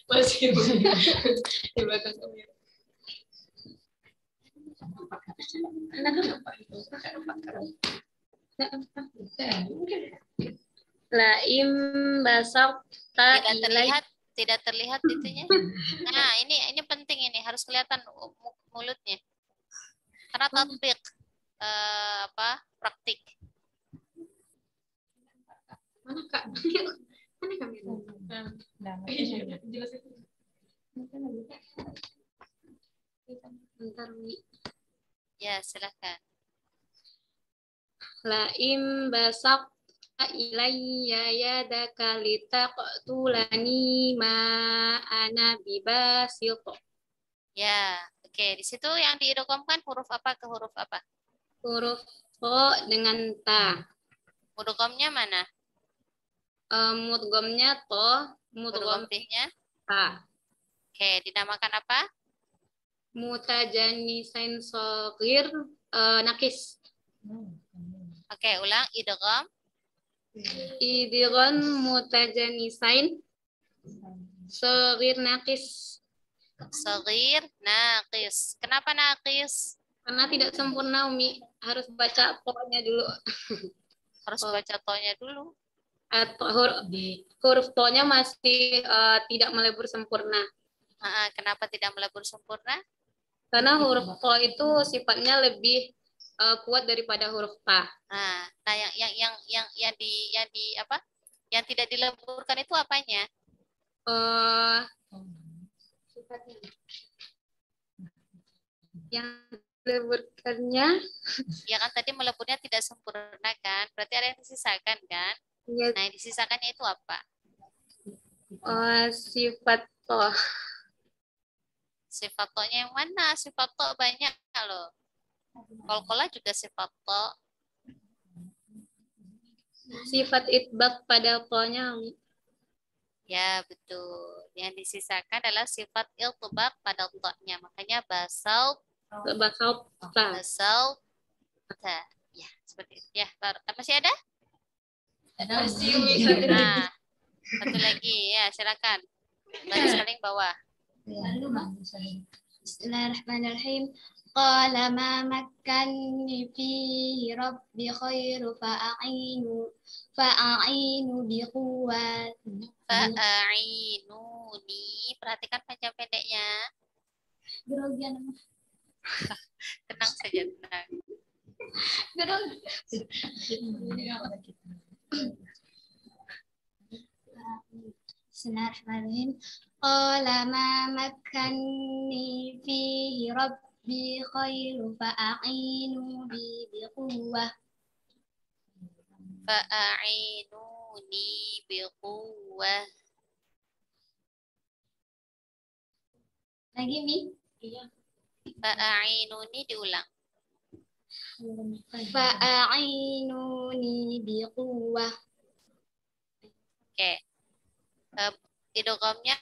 Masih di belakang kamera. Laim basak tidak terlihat itunya. Nah, ini penting, ini harus kelihatan mulutnya. Karena tatbiq praktik. Mana Kak? Mana kamera? Bentar, Mi. Ya, silakan. Laim basak ilayya yadaka litaqtulani ma ana bibasit. Ya, oke. Di situ yang diidghamkan huruf apa ke huruf apa? Huruf to dengan ta. Mudghamnya mana? Mudghamnya to, mudgham Mudgham-nya ta. Oke, dinamakan apa? Mutajanisain shaghir nakis. Oke, ulang. Idgham. Idgham mutajanisain shaghir nakis. Shaghir naqis. Kenapa naqis? Karena tidak sempurna, Umi. Harus baca pokoknya dulu. Harus baca to-nya dulu. Atau huruf to-nya masih tidak melebur sempurna. Kenapa tidak melebur sempurna? Karena huruf to itu sifatnya lebih kuat daripada huruf ta. Nah, yang tidak dileburkan itu apanya? Yang dileburkannya, ya kan tadi meleburnya tidak sempurna kan? Berarti ada yang disisakan kan? ya, Nah, yang disisakannya itu apa? sifat to. Sifat to-nya yang mana? Sifat to banyak loh. Qalqalah juga sifat to. Sifat itbaq pada to-nya. Ya, betul. Yang disisakan adalah sifat iltibaq pada to-nya. Makanya basal, Bakal ta. basal, ta. Ya, seperti itu. Ya, masih ada? Nah, satu lagi. Ya, silakan. Baris paling bawah. Bismillahirrahmanirrahim. Qala ma makkanni fihi rabbi khairu fa'ainu bi quwwatin. Fa'ainuni. Perhatikan panjang pendeknya. Tenang saja, tenang. Bismillahirrahmanirrahim. Qala ma makkanni fihi rabbi khairu fa'ainu bi quwwah. Fa'ainuni biquwwah. Lagi Mi? Iya. Fa'ainuni diulang. Fa'ainuni bi quwwah. Oke. Idghamnya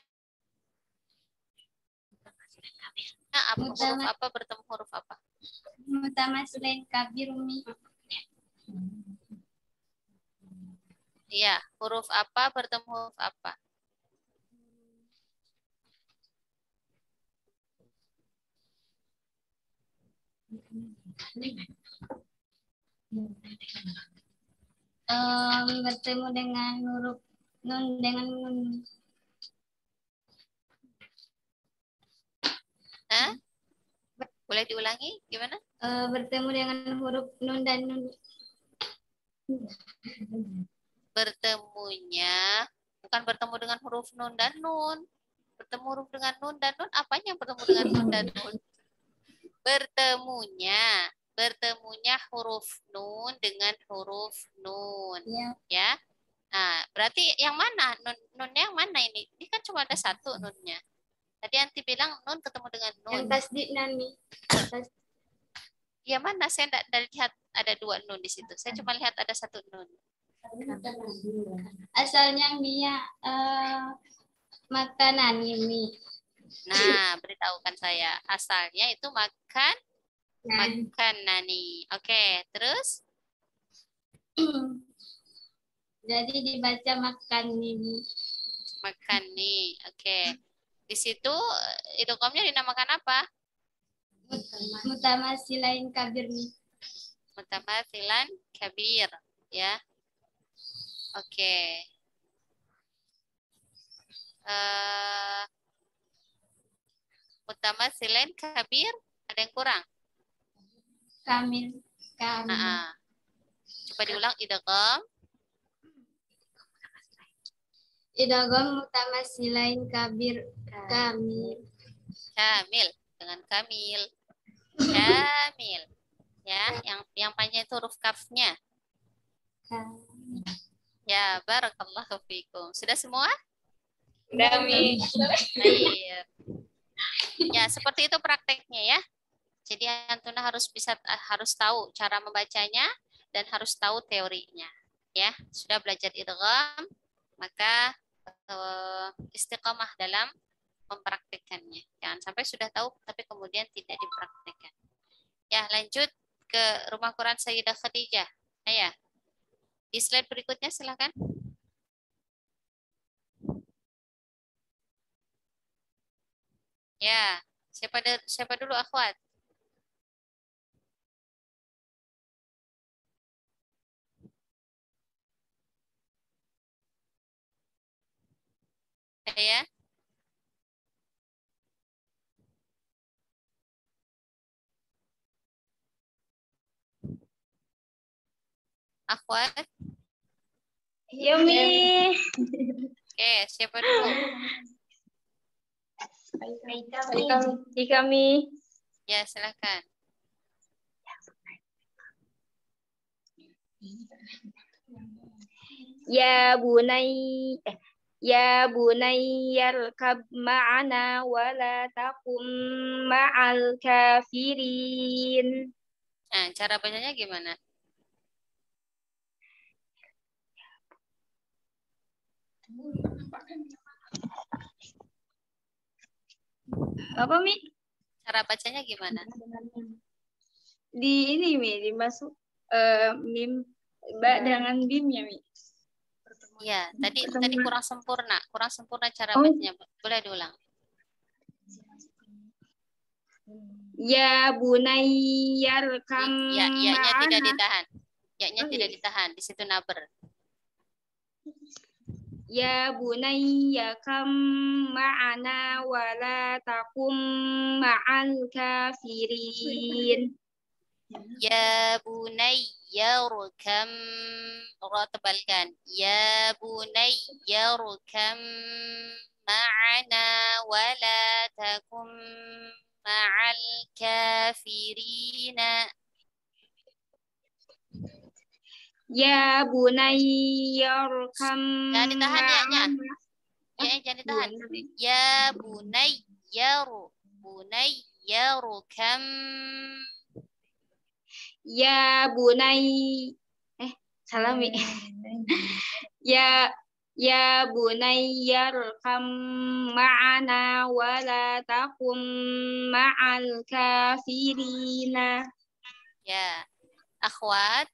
apa? Huruf apa bertemu huruf apa? Mutamatsilain kabir Mi. Iya, huruf apa bertemu huruf apa? Bertemu dengan huruf nun dengan nun. Hah? Boleh diulangi? Gimana? Bertemu dengan huruf nun dan nun. Bertemunya bukan bertemu dengan huruf nun dan nun. Bertemu huruf dengan nun dan nun, apanya yang bertemu dengan nun dan nun? Bertemunya huruf nun dengan huruf nun. Ya. Nah, berarti yang mana? Nunnya yang mana ini? Ini kan cuma ada satu nunnya. Tadi Anti bilang nun ketemu dengan nun. Yang tasdid Nani. Ya mana? Saya tidak lihat ada dua nun di situ. Saya cuma lihat ada satu nun. Asalnya Mia makanan ini. Nah, beritahukan saya. Asalnya itu makan nani. Oke, terus? Jadi dibaca makan ini. Makan nih. Oke. Di situ idghamnya dinamakan apa? Mutamatsilain kabir nih. Mutamatsilan kabir, ya. Oke. Mutamatsilain kabir, ada yang kurang? Kamil. Coba diulang idgham. Idgham mutamatsilain kabir kamil. Kamil dengan kamil. Kamil. Ya, yang panjang itu huruf kafnya. Ya, barakallahu fikum. Sudah semua? Sudah, Mi. Baik. Ya, seperti itu prakteknya ya. Jadi Antuna harus tahu cara membacanya dan harus tahu teorinya. Ya, sudah belajar idgham, maka istiqamah dalam mempraktikkannya. Jangan sampai sudah tahu tapi kemudian tidak dipraktikkan. Ya, lanjut ke rumah Quran Sayyidah Khadijah. Ya. Di slide berikutnya silakan. Ya, siapa dulu akhwat? Ya. Akhwat. Iya, Mi. Oke, siapa dulu? Kami. Ya, silakan. Ya bunai Ya bunayyarkab ma'ana wa la takum ma'al kafirin. Nah, cara bacanya gimana? Apa, Mi? Cara bacanya gimana? Di ini, Mi, dimasuk mim dengan bim ya, Mi. Ya, tadi kurang sempurna cara Oh. bacanya. Boleh diulang. Ya bunayyarkam Ya-nya tidak ma'ana. ditahan. Ya-nya Oh, tidak iya. ditahan. Di situ naber. Ya bunayyakam ma'ana wa la takum ma'al kafirin. Ya bunayya rukam. Ra tebalkan. Ya bunayya rukam ma'ana wa la takum ma'al kafirina. Ya bunayyarkam Jangan ditahan ya-nya. ma'ana. Ya, jangan ditahan. Ya bunayyaru kam. Ya salah, Mi. Ya bunayyarkam ma'ana wa la takum ma'al kafirina. Ya, akhwat,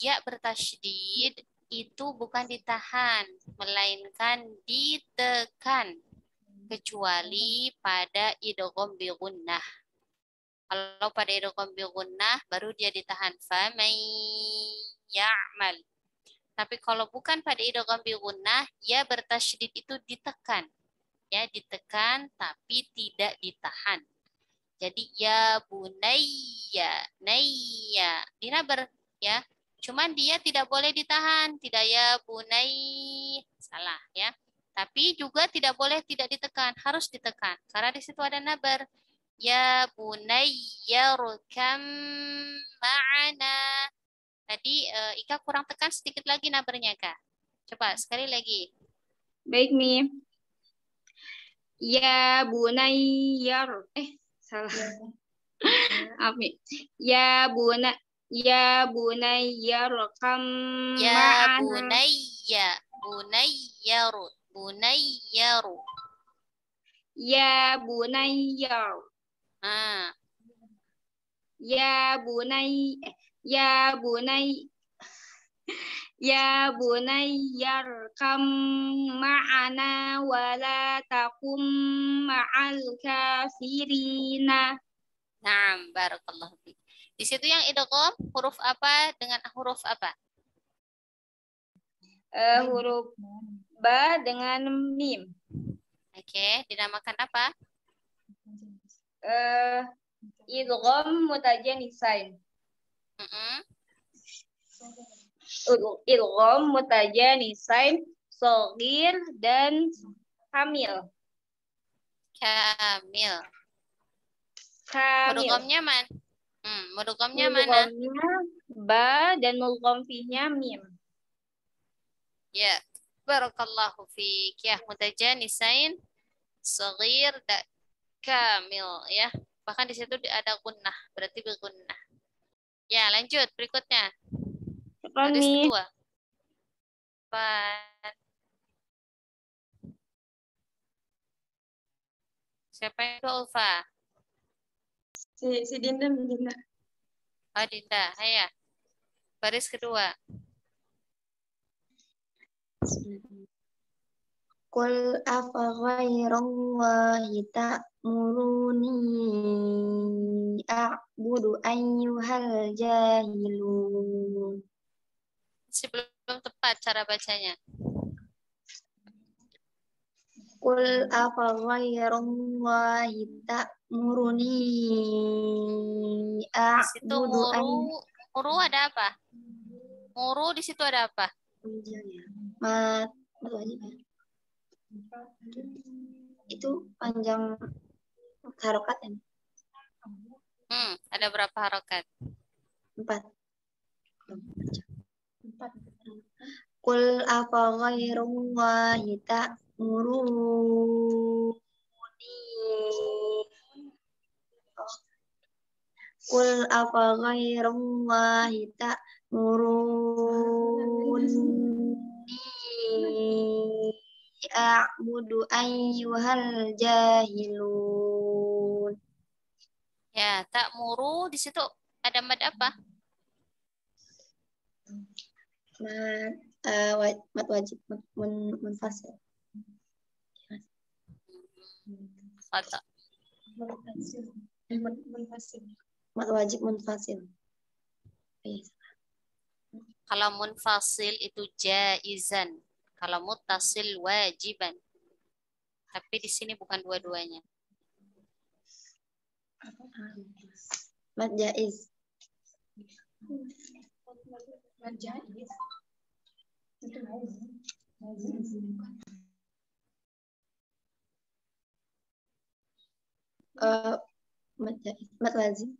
ya bertasydid itu bukan ditahan, melainkan ditekan, kecuali pada idgham bi gunnah. Kalau pada idgham bi gunnah baru dia ditahan. Faman ya'mal. Tapi kalau bukan pada idgham bi gunnah, ya bertasydid itu ditekan. Ya, ditekan tapi tidak ditahan. Jadi ya bunayya, nayya. Dinaber ya. Cuman dia tidak boleh ditahan, tidak ya bunay. Salah ya. Tapi juga tidak boleh tidak ditekan, harus ditekan karena di situ ada nabar. Ya bunayya rukam ma'ana. Tadi Ika kurang tekan sedikit lagi nabarnya, Kak. Coba sekali lagi. Baik, Mi. Ya bunayyar salah. Ami. Ya bunayyarkam Ya ma'ana. bunayyaru. Ya bunayyar. Ah, Ya bunayyarkam ma'ana wa la takum ma'al kafirina. Naam, barakallahu fiik. Di situ yang idgham huruf apa dengan huruf apa? Huruf ba dengan mim. Oke, dinamakan apa? Idgham mutajanisain. Mm-mm. Idgham mutajanisain shagir dan kamil. Kamil. Kamil. Mudghamnya mana? Mudghamnya mana? Mudghamnya ba dan mudgham fihi-nya mim. Ya. Barakallahu fiik. Ya, mutajanisain, saghir dan kamil ya. Bahkan di situ ada gunnah, berarti bergunnah. Ya, lanjut berikutnya. Baris Mi. kedua. Siapa itu Ulfa? Si Dinda. Oh, Dinda. Haya. Baris kedua. Qul afa ghairallahi ta'muruni a'budu ayyuhal jahilun. Masih belum tepat cara bacanya. Qul afa ghairallahi ta'muruni Di situ a'budu muru ada apa? Muru di situ ada apa? mat itu panjang harokat ya? Ada berapa harokat? 4. Qul afa ghairullahi ta'muruni. Qul afa ghairullahi ta'muruni a'budu ayyuhal jahilun. Ya, ta'muru di situ ada mad apa? Mad wajib munfasil. Kata. Mad wajib munfasil. Kalau munfasil itu jaizan. Kalau muttasil wajiban. Tapi di sini bukan dua-duanya. Mad jaiz. Mad jaiz. Itu mad lazim.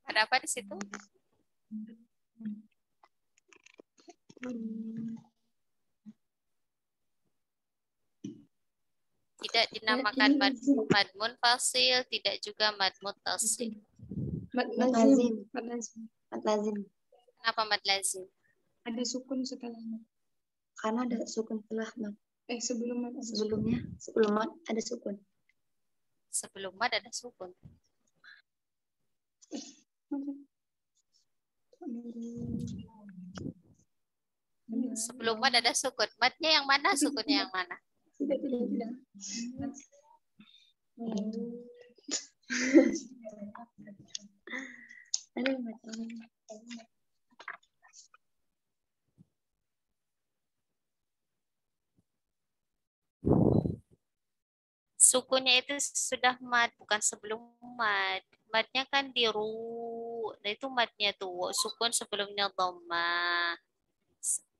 Ada apa di situ? Tidak dinamakan mad munfasil, tidak juga mad muttasil. Mad lazim. lazim. Mad lazim. Kenapa mad lazim? Ada sukun setelahnya. Karena ada sukun setelah mad. Sebelum mad. Sebelum mad ada sukun. Sebelum mad ada sukun. Sebelum mad ada sukun. Madnya yang mana? Sukunnya yang mana? Tidak. Sukunnya itu sudah mad, bukan sebelum mad. Madnya kan di ru. Nah, itu madnya tuh. Sukun sebelumnya dhamma.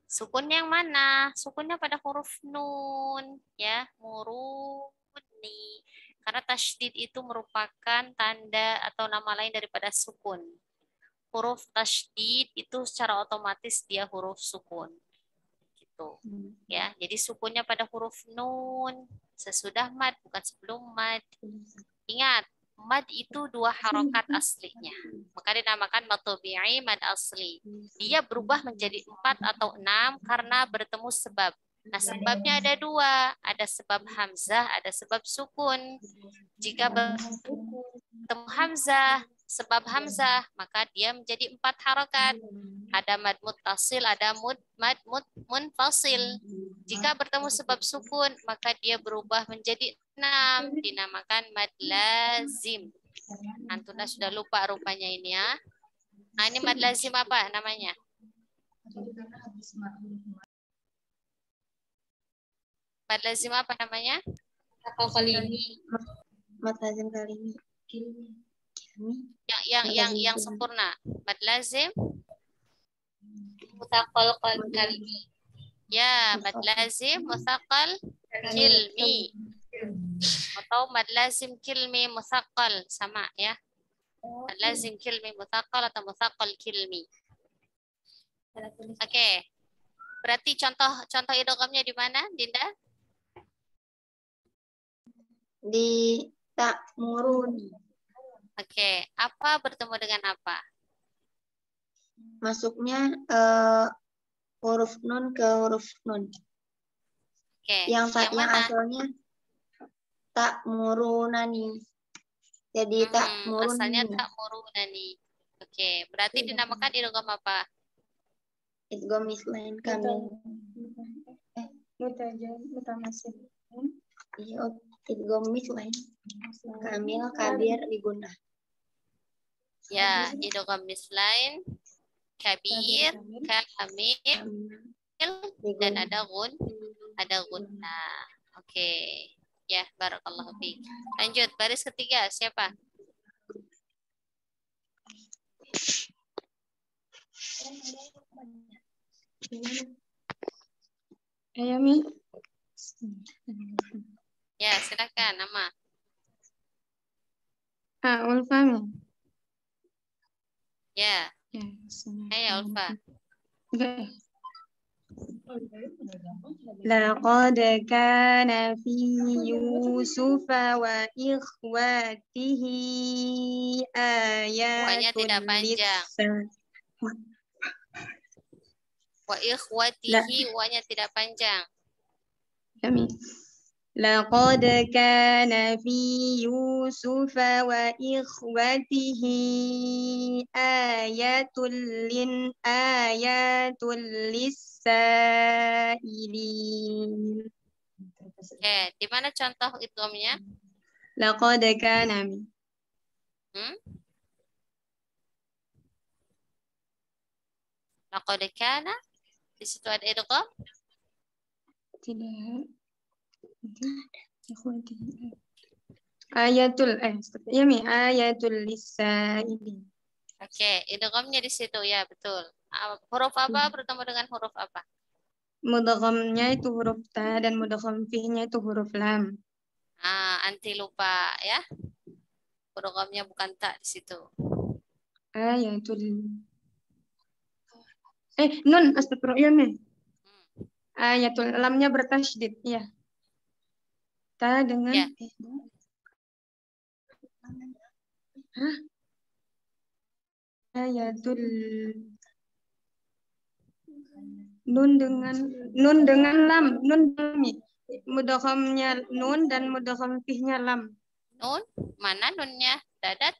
Sukunnya yang mana? Sukunnya pada huruf nun. Ya, muruni. Karena tasydid itu merupakan tanda atau nama lain daripada sukun. Huruf tasydid itu secara otomatis dia huruf sukun. Gitu. Ya, jadi sukunnya pada huruf nun. Sesudah mad, bukan sebelum mad. Ingat, mad itu 2 harokat aslinya. Maka dinamakan mad tabi'i, mad asli. Dia berubah menjadi 4 atau 6 karena bertemu sebab. Nah, sebabnya ada 2. Ada sebab hamzah, ada sebab sukun. Jika bertemu hamzah, sebab hamzah, maka dia menjadi 4 harokat. Ada mad muttasil, ada mad munfasil. Jika bertemu sebab sukun, maka dia berubah menjadi 6, dinamakan mad lazim. Antuna sudah lupa rupanya ini ya. Nah, ini mad lazim apa namanya? Mad lazim apa namanya? Atau kali ini. Mad lazim kali ini. Yang sempurna. Mad lazim Mutakal kali ini. ya, mad lazim mutsaqal kilmi. Atau mad lazim kilmi mutsaqal, sama ya. Mad lazim kilmi mutsaqal atau mutsaqal kilmi. Oke. Berarti contoh idghamnya di mana, Dinda? Di ta'muruni. Oke, apa bertemu dengan apa? Masuknya huruf nun ke huruf nun. Oke, Yang mana? asalnya ta'murunani. Jadi ta'muruni. Asalnya ta'murunani. Oke, berarti dinamakan idgham apa? Idgham mislain kamil. Mutamasil. Iya, idgham mislain kamil kabir diguna. Ya, idgham mislain kabir, kamil, dan ada gunna. Oke. Ya, barakallahu fiik. Lanjut, baris ketiga siapa? Ayami. Ya, silakan nama. Ulfami. Ya, Ya, ayo Ulfa. enggak. لقد كان في يوسف وإخوته Wa-nya آيات tidak panjang. Wa لا ikhwatihi, wa-nya tidak panjang. جميل. لقد كان في يوسف وإخوته آيات للسائلين. Oke, di mana contoh idghamnya? لقد كان Laqad kana, di situ ada idgham? tidak ayatul lisailin. Oke, idghamnya di situ ya, betul. Huruf apa bertemu dengan huruf apa? Mudghamnya itu huruf ta dan mudgham fihnya itu huruf lam. Anti lupa ya. Idghamnya bukan tak di situ. Ayatul nun astagfirullah ya me. Ayatul lamnya bertasydid ya. Ta dengan Ya. Ayatul nun dengan lam, mudghamnya nun dan mudgham fihnya lam. Nun, mana nunnya? Ada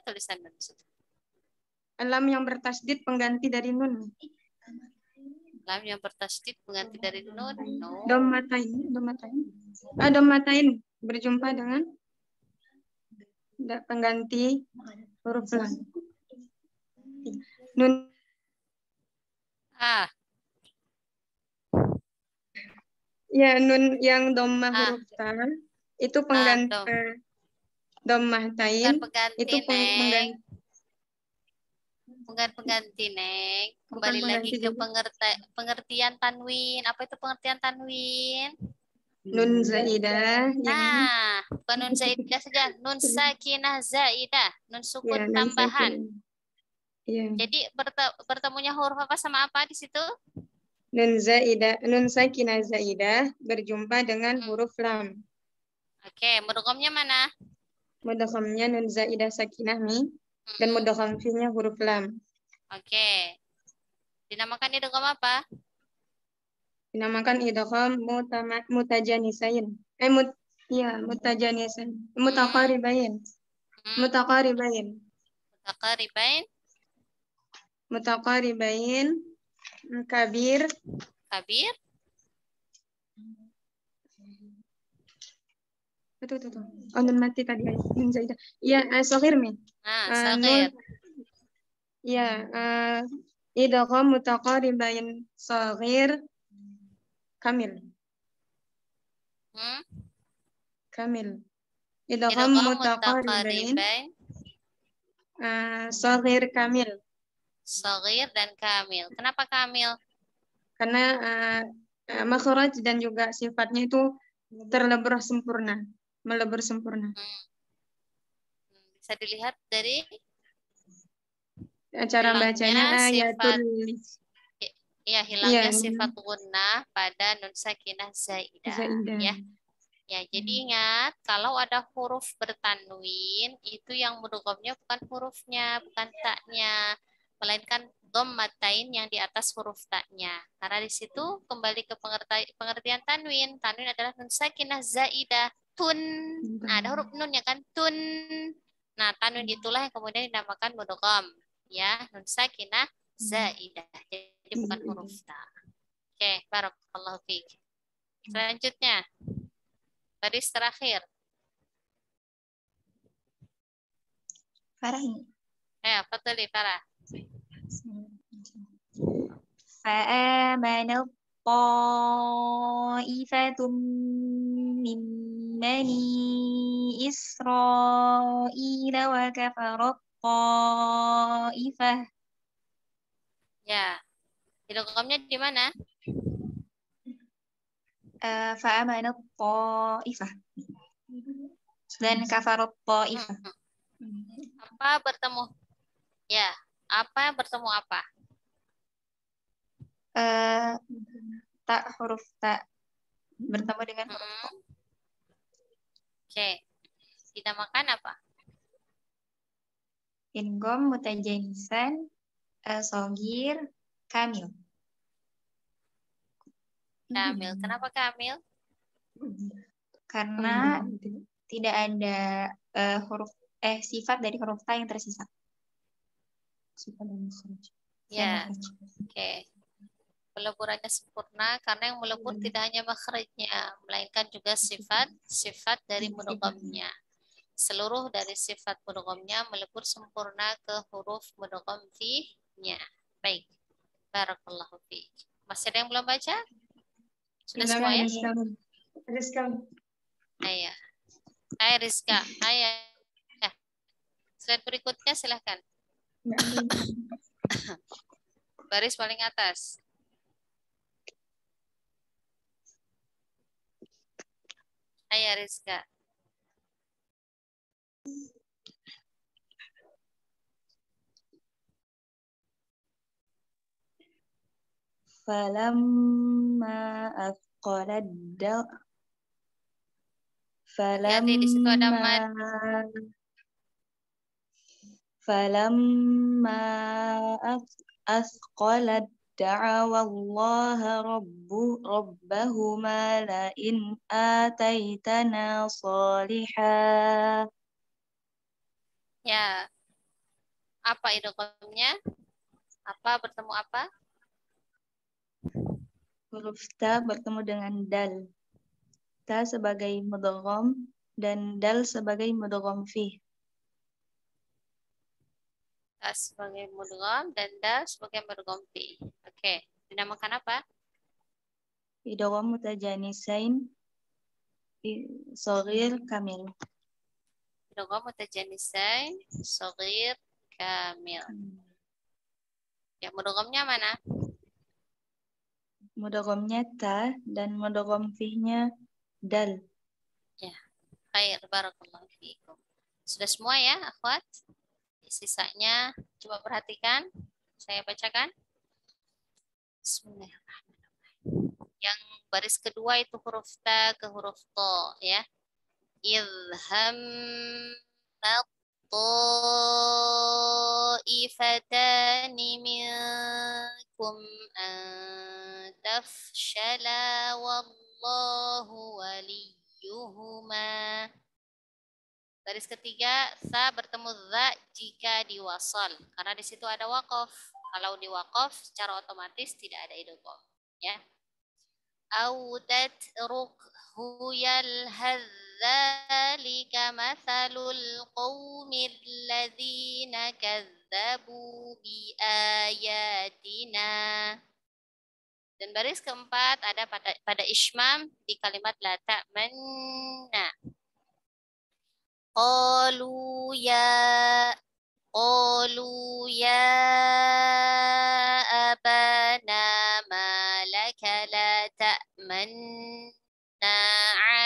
tulisan nun di situ. Lam yang bertasydid pengganti dari nun. Lam yang bertasydid pengganti dari nun. No. Dommatain berjumpa dengan pengganti huruf lam. Nun ya, nun yang dhammah huruf ta itu pengganti dommatain itu pengganti. Bukan pengganti, Neng. Kembali lagi ke pengertian tanwin. Apa itu pengertian tanwin? Nun zaidah. Nah, bukan nun zaidah saja. Nun sakinah zaidah. Nun sukun tambahan. Iya. Jadi bertemunya huruf apa sama apa di situ? Nun sakinah zaidah berjumpa dengan huruf lam. Oke, mudghamnya mana? Mudghamnya nun zaidah sakinah mi. Dan mudgham fihnya huruf lam. Oke. Dinamakan idgham apa? Dinamakan idgham mutajanisain. Mutajanisain. Mutaqaribain. Mutaqaribain. Kabir. Betul. Oh, nun mati tadi. Nun zaidah. Iya, saghir mi. Saghir. Ya, idgham mutaqaribain saghir kamil. Kamil. Idgham mutaqaribain saghir kamil. Saghir dan kamil. Kenapa kamil? Karena makhraj dan juga sifatnya itu terlebur sempurna, melebur sempurna. Bisa dilihat dari cara bacanya ayatul hilangnya sifat gunnah pada nun sakinah zaidah. Ya, jadi ingat kalau ada huruf bertanwin itu yang mudghamnya bukan hurufnya, bukan taknya, melainkan dhammatain yang di atas huruf taknya. Karena di situ kembali ke pengertian tanwin. Tanwin adalah nun sakinah zaidah, tun. Nah, ada huruf nun ya kan, tun. Nah, tanwin itulah yang kemudian dinamakan mudgham. Ya, nun sakinah zaidah. Jadi bukan huruf ta. Oke, barakallahu fiik. Selanjutnya, baris terakhir. Farah ini. Fadhali Farah. فآمن طائفة من بني إسرائيل وكفر الطائفة. Ya, idghamnya di mana? فآمن طائفة dan kafar طائفة. Apa bertemu? Ya, Apa bertemu apa? Tak, huruf tak bertemu dengan huruf Mm-mm. ta. Oke. Dinamakan apa? Idgham mutajanisan, sogir, kamil. Kamil. Kenapa Kamil? Karena tidak ada huruf sifat dari huruf ta yang tersisa. Sifat dan makhraj. Ya. Oke. Peleburannya sempurna karena yang melebur tidak hanya makhrajnya, melainkan juga sifat dari mudghamnya. Seluruh dari sifat mudghamnya melebur sempurna ke huruf mudgham fi-nya. Baik. Barakallahu fiik. Masih ada yang belum baca? Sudah semua ya? Rizka. Ayah. Hai Rizka. Ayah. Ya. Slide berikutnya silahkan. Baris paling atas. Ayah Rizka. Falamma afqalad dal. Hati-hati di situ ada mad. Falamma asqalat da'awa Allah rabbahuma la in ataitana salihah. Ya. Apa idghamnya? Apa bertemu apa? Huruf ta bertemu dengan dal. Ta sebagai mudgham dan dal sebagai mudgham fi. Ta sebagai mudgham dan dal sebagai mudgham fi. Oke. Dinamakan apa? Idgham mutajanisain shaghir kamil. Idgham mutajanisain shaghir kamil. Ya, mudghamnya mana? Mudghamnya ta dan mudgham fi-nya dal. Ya. Khair, barakallahu fiikum. Sudah semua ya, akhwat? Sisanya coba perhatikan. Saya bacakan. Bismillahirrahmanirrahim. Yang baris kedua itu huruf ta ke huruf to ya. Idham ta'ifatani minkum an tafshala wallahu waliyuhuma. Baris ketiga, sa bertemu za jika diwasal. Karena di situ ada waqaf. Kalau di waqaf, secara otomatis tidak ada idgham. Ya. Au tatrukhu yalhadz dzalika mathalul qaumil ladzina kadzabu bi ayatina. Dan baris keempat ada pada ismam di kalimat la ta'manna. Qalu ya abana ma laka la ta'manna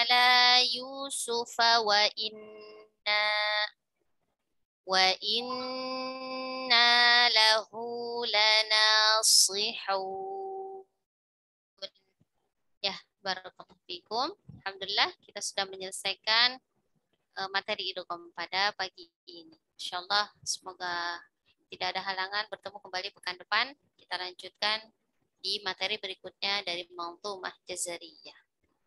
ala yusufa wa inna lahu lanasihun. Ya, barakallahu fikum. Alhamdulillah kita sudah menyelesaikan materi idgham pada pagi ini. Insyaallah semoga tidak ada halangan bertemu kembali pekan depan. Kita lanjutkan di materi berikutnya dari Manzumah Jazariyah.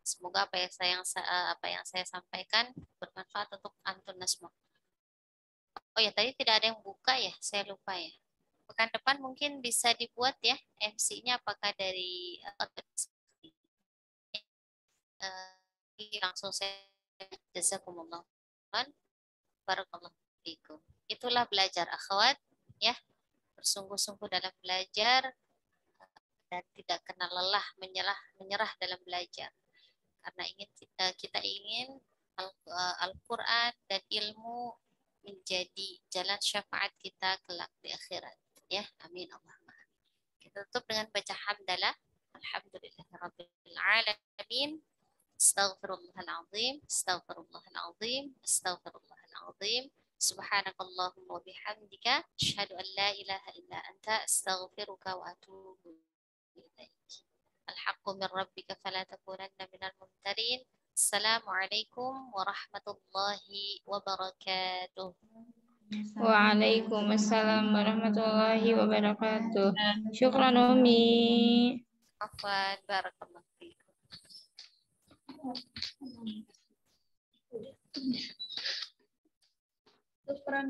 Semoga apa yang saya sampaikan bermanfaat untuk antum semua. Oh ya, tadi tidak ada yang buka ya, saya lupa ya. Pekan depan mungkin bisa dibuat ya MC-nya apakah dari langsung saya jazakumullah. Barakallahu fikum. Itulah belajar akhwat ya. Bersungguh-sungguh dalam belajar dan tidak kenal lelah menyerah dalam belajar. Karena kita ingin Al-Qur'an dan ilmu menjadi jalan syafaat kita kelak di akhirat. Ya, amin Allahumma. Kita tutup dengan baca hamdalah. Alhamdulillahirabbil alamin. Astaghfirullahalazim, astaghfirullahalazim, astaghfirullahalazim. Subhanakallahumma wa bihamdika asyhadu an la ilaha illa anta astaghfiruka wa atubu ilaik. Al-haqqu min rabbika fala takunanna minal mumtarin. Assalamualaikum warahmatullahi wabarakatuh. Waalaikumsalam warahmatullahi wabarakatuh. Syukran Umi. Afwan, barakallahu fiikum. Syukran.